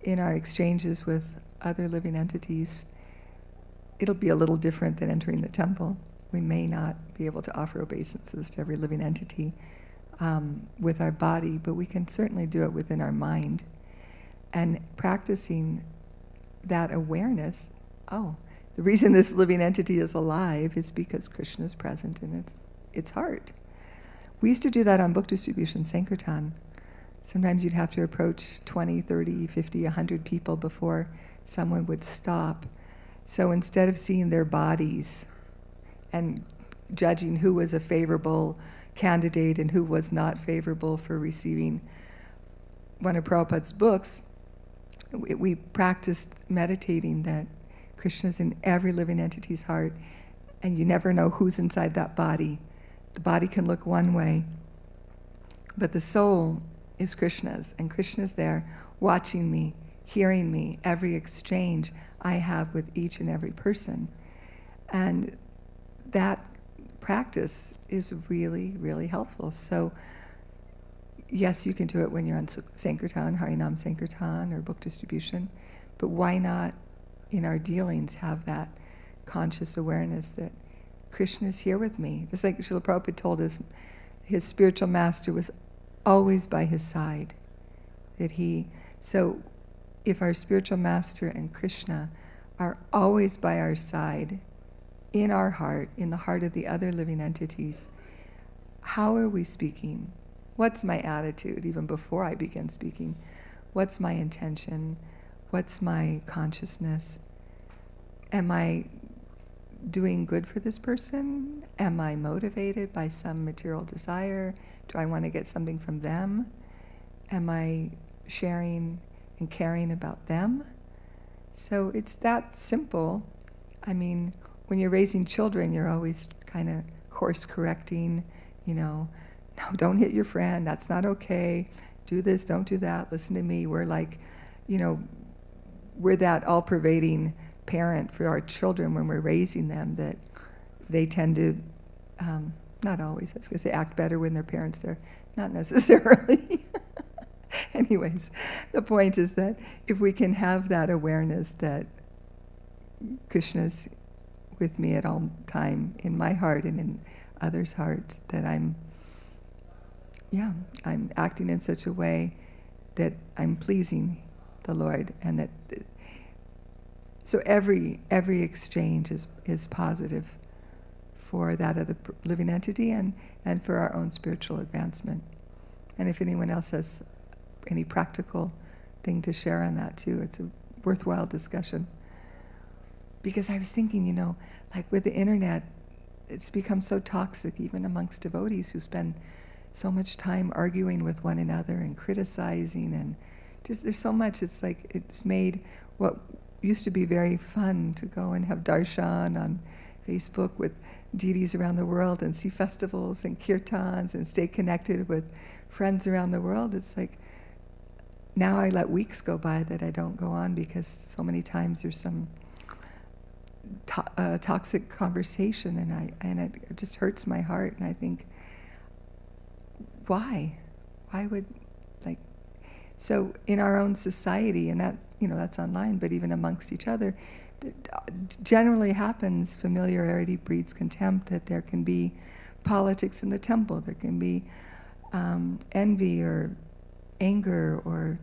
C: in our exchanges with other living entities, it'll be a little different than entering the temple. We may not be able to offer obeisances to every living entity with our body, but we can certainly do it within our mind. And practicing that awareness, oh, the reason this living entity is alive is because Krishna is present in its heart. We used to do that on book distribution, Sankirtan. Sometimes you'd have to approach 20, 30, 50, 100 people before someone would stop. So instead of seeing their bodies and judging who was a favorable candidate and who was not favorable for receiving one of Prabhupada's books, we practiced meditating that Krishna's in every living entity's heart, and you never know who's inside that body. The body can look one way, but the soul is Krishna's, and Krishna's there watching me, hearing me, every exchange I have with each and every person. And that practice is really, really helpful. So yes, you can do it when you're on Sankirtan, Harinam Sankirtan, or book distribution, but why not in our dealings have that conscious awareness that Krishna is here with me? Just like Srila Prabhupada told us, his spiritual master was always by his side. So if our spiritual master and Krishna are always by our side, in our heart, in the heart of the other living entities, how are we speaking? What's my attitude even before I begin speaking? What's my intention? What's my consciousness? Am I doing good for this person? Am I motivated by some material desire? Do I want to get something from them? Am I sharing and caring about them? So it's that simple. I mean, when you're raising children, you're always kind of course correcting, no, don't hit your friend, that's not okay, do this, don't do that, listen to me. We're like, we're that all-pervading parent for our children when we're raising them, that they tend to, not always, I was going to say act better when their parents there, not necessarily. Anyways, the point is that if we can have that awareness that Krishna's with me at all time, in my heart and in others' hearts, that I'm acting in such a way that I'm pleasing the Lord, and that so every exchange is positive for that of the living entity and for our own spiritual advancement. And if anyone else has any practical thing to share on that too, it's a worthwhile discussion. Because I was thinking, like with the internet, it's become so toxic even amongst devotees who spend so much time arguing with one another and criticizing, and just there's so much. It's like it's made what used to be very fun to go and have darshan on Facebook with deities around the world and see festivals and kirtans and stay connected with friends around the world. It's like now I let weeks go by that I don't go on because so many times there's some toxic conversation, and it just hurts my heart. And I think, why would, so in our own society, and that that's online, but even amongst each other, generally happens. Familiarity breeds contempt. That there can be politics in the temple. There can be envy or anger or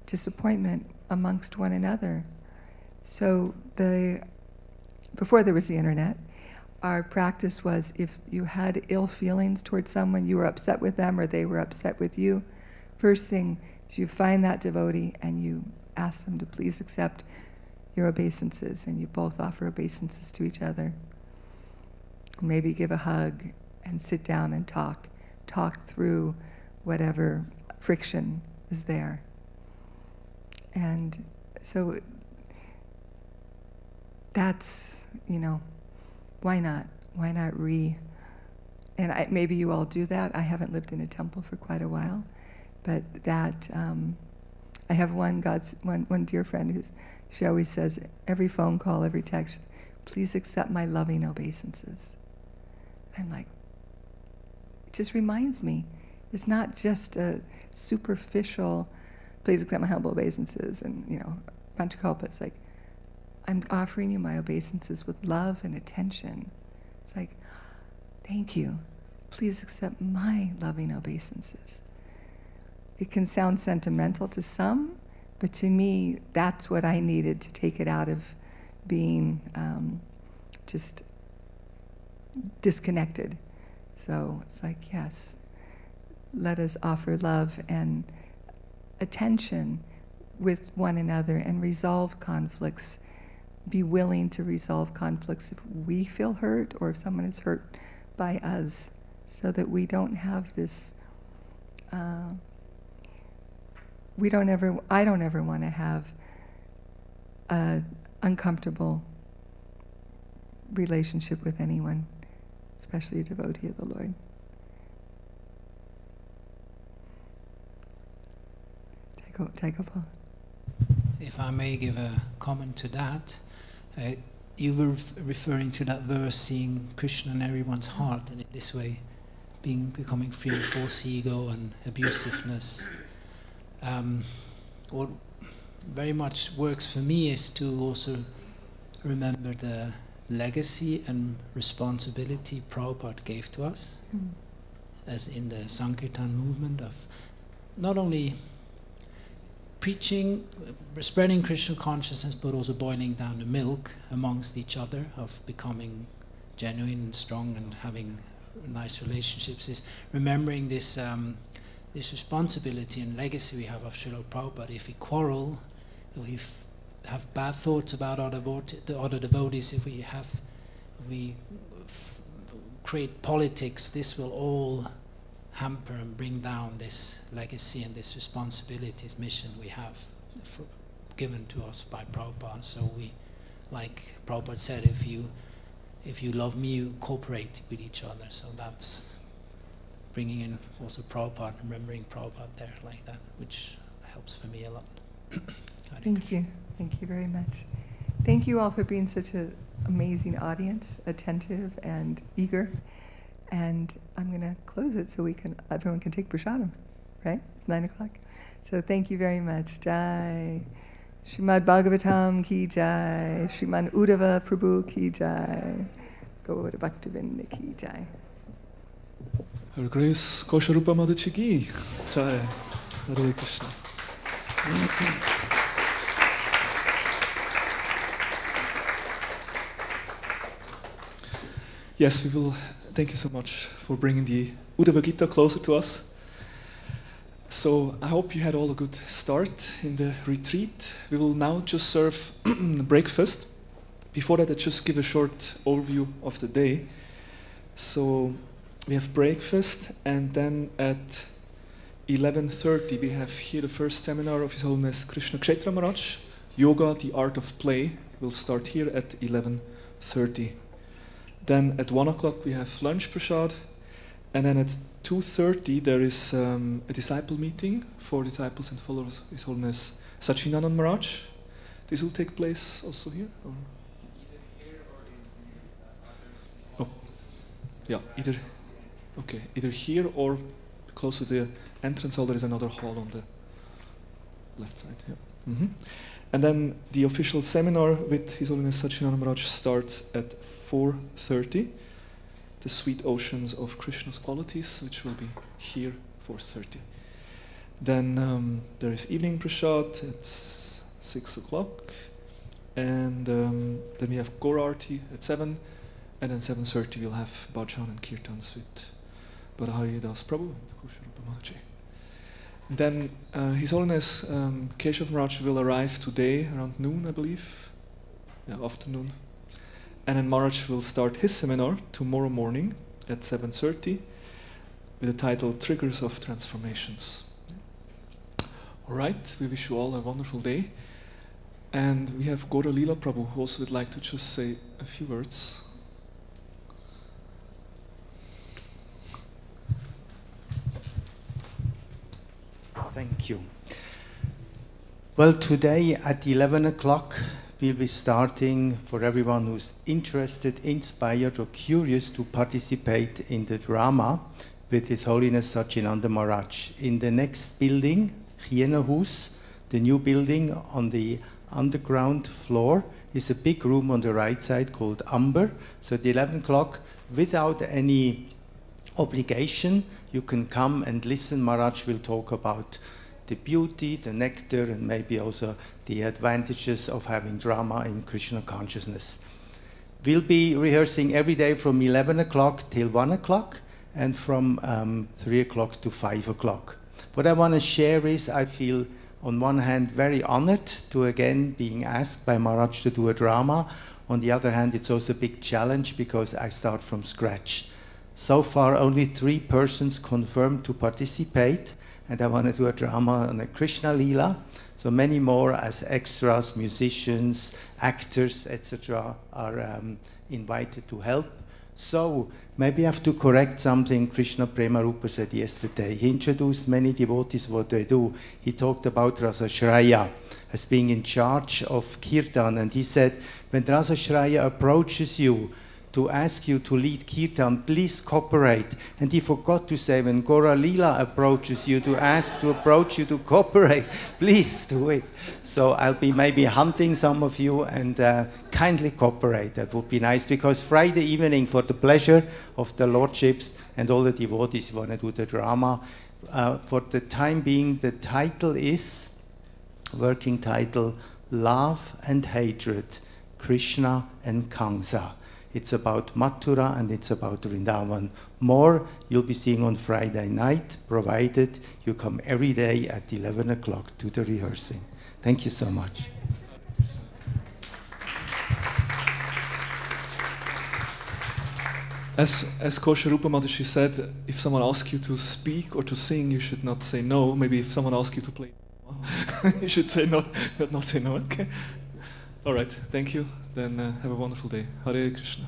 C: disappointment amongst one another. So before there was the internet, our practice was if you had ill feelings towards someone, you were upset with them or they were upset with you, first thing is you find that devotee and you ask them to please accept your obeisances, and you both offer obeisances to each other. Maybe give a hug and sit down and talk through whatever friction is there. And so that's, why not? Why not and maybe you all do that. I haven't lived in a temple for quite a while, but that, I have one dear friend she always says, every phone call, every text, please accept my loving obeisances. I'm like, it just reminds me, it's not just a superficial, please accept my humble obeisances and, Panchakalpa. It's like, I'm offering you my obeisances with love and attention. It's like, thank you. Please accept my loving obeisances. It can sound sentimental to some, but to me, that's what I needed to take it out of being just disconnected. So it's like, yes, let us offer love and attention with one another and resolve conflicts. Be willing to resolve conflicts if we feel hurt or if someone is hurt by us, so that we don't have this, I don't ever want to have an uncomfortable relationship with anyone, especially a devotee of the Lord. Take a Paul.
D: If I may give a comment to that, you were referring to that verse, seeing Krishna in everyone's heart, and in this way, becoming free of false ego and abusiveness. What very much works for me is to also remember the legacy and responsibility Prabhupada gave to us, as in the Sankirtan movement, of not only preaching, spreading Krishna consciousness, but also boiling down the milk amongst each other, of becoming genuine and strong and having nice relationships, is remembering this this responsibility and legacy we have of Srila Prabhupada. If we quarrel, if we have bad thoughts about the other devotees, if we create politics, this will all hamper and bring down this legacy and this responsibility, this mission we have given to us by Prabhupada. So we, like Prabhupada said, if you love me, you cooperate with each other. So that's bringing in also Prabhupada, remembering Prabhupada there like that, which helps for me a lot.
C: Thank you. Thank you very much. Thank you all for being such an amazing audience, attentive and eager. And I'm going to close it so everyone can take prasadam, right? It's 9 o'clock. So thank you very much. Jai. Srimad Bhagavatam ki jai. Srimad Uddhava Prabhu ki jai. Gaur Bhaktivinda ki jai.
A: Her Grace Kosarupa Mataji ki jai. Hare Krishna. Yes, we will. Thank you so much for bringing the Uddhava-Gita closer to us. So I hope you had all a good start in the retreat. We will now just serve breakfast. Before that, I just give a short overview of the day. So we have breakfast, and then at 11:30 we have here the first seminar of His Holiness Krishna Kshetra Maharaj. Yoga, the Art of Play, will start here at 11:30. Then at 1 o'clock we have lunch prasad, and then at 2:30 there is a disciple meeting for disciples and followers of His Holiness Sachinanand Maharaj. This will take place also here? Or?
G: Either here or in
A: Oh, yeah, either here or close to the entrance hall. There is another hall on the left side. Yeah. And then the official seminar with His Holiness Sachinanand Maharaj starts at 4:30. The Sweet Oceans of Krishna's Qualities, which will be here 4:30. Then there is evening prasad. It's 6 o'clock. And then we have Gaur Arti at 7. And then 7:30 we'll have bhajan and kirtans with Badahari Das Prabhu and Kosarupa Mataji. And then His Holiness Keshav Maharaj will arrive today around noon, I believe. Yeah, afternoon. And then Maharaj will start his seminar tomorrow morning at 7:30 with the title Triggers of Transformations. All right, we wish you all a wonderful day. And we have Gaura Leela Prabhu, who also would like to just say a few words.
H: Thank you. Well, today at 11 o'clock, we'll be starting, for everyone who's interested, inspired, or curious to participate in the drama with His Holiness Sachinanda Maharaj in the next building, Hus, the new building on the underground floor is a big room on the right side called Amber. So at 11 o'clock, without any obligation, you can come and listen. Maharaj will talk about the beauty, the nectar, and maybe also the advantages of having drama in Krishna consciousness. We'll be rehearsing every day from 11 o'clock till 1 o'clock and from 3 o'clock to 5 o'clock. What I want to share is I feel on one hand very honored to again being asked by Maharaj to do a drama. On the other hand, it's also a big challenge because I start from scratch. So far, only 3 persons confirmed to participate, and I want to do a drama on a Krishna Lila. So many more as extras, musicians, actors, etc. are invited to help. So maybe I have to correct something Krishna Prema Rupa said yesterday. He introduced many devotees what they do. He talked about Rasa Shraya as being in charge of Kirtan, and he said, when Rasa Shraya approaches you to ask you to lead Kirtan, please cooperate. And he forgot to say, when Gora Lila approaches you to ask to approach you to cooperate, please do it. So I'll be maybe hunting some of you and kindly cooperate. That would be nice, because Friday evening, for the pleasure of the lordships and all the devotees want to do the drama. For the time being, the title is, working title, Love and Hatred, Krishna and Kamsa. It's about Mathura and it's about Vrindavan. More you'll be seeing on Friday night, provided you come every day at 11 o'clock to the rehearsing. Thank you so much.
A: As Kosarupa Mataji said, if someone asks you to speak or to sing, you should not say no. Maybe if someone asks you to play, you should say no, not say no. Okay. All right, thank you. Then have a wonderful day. Hare Krishna.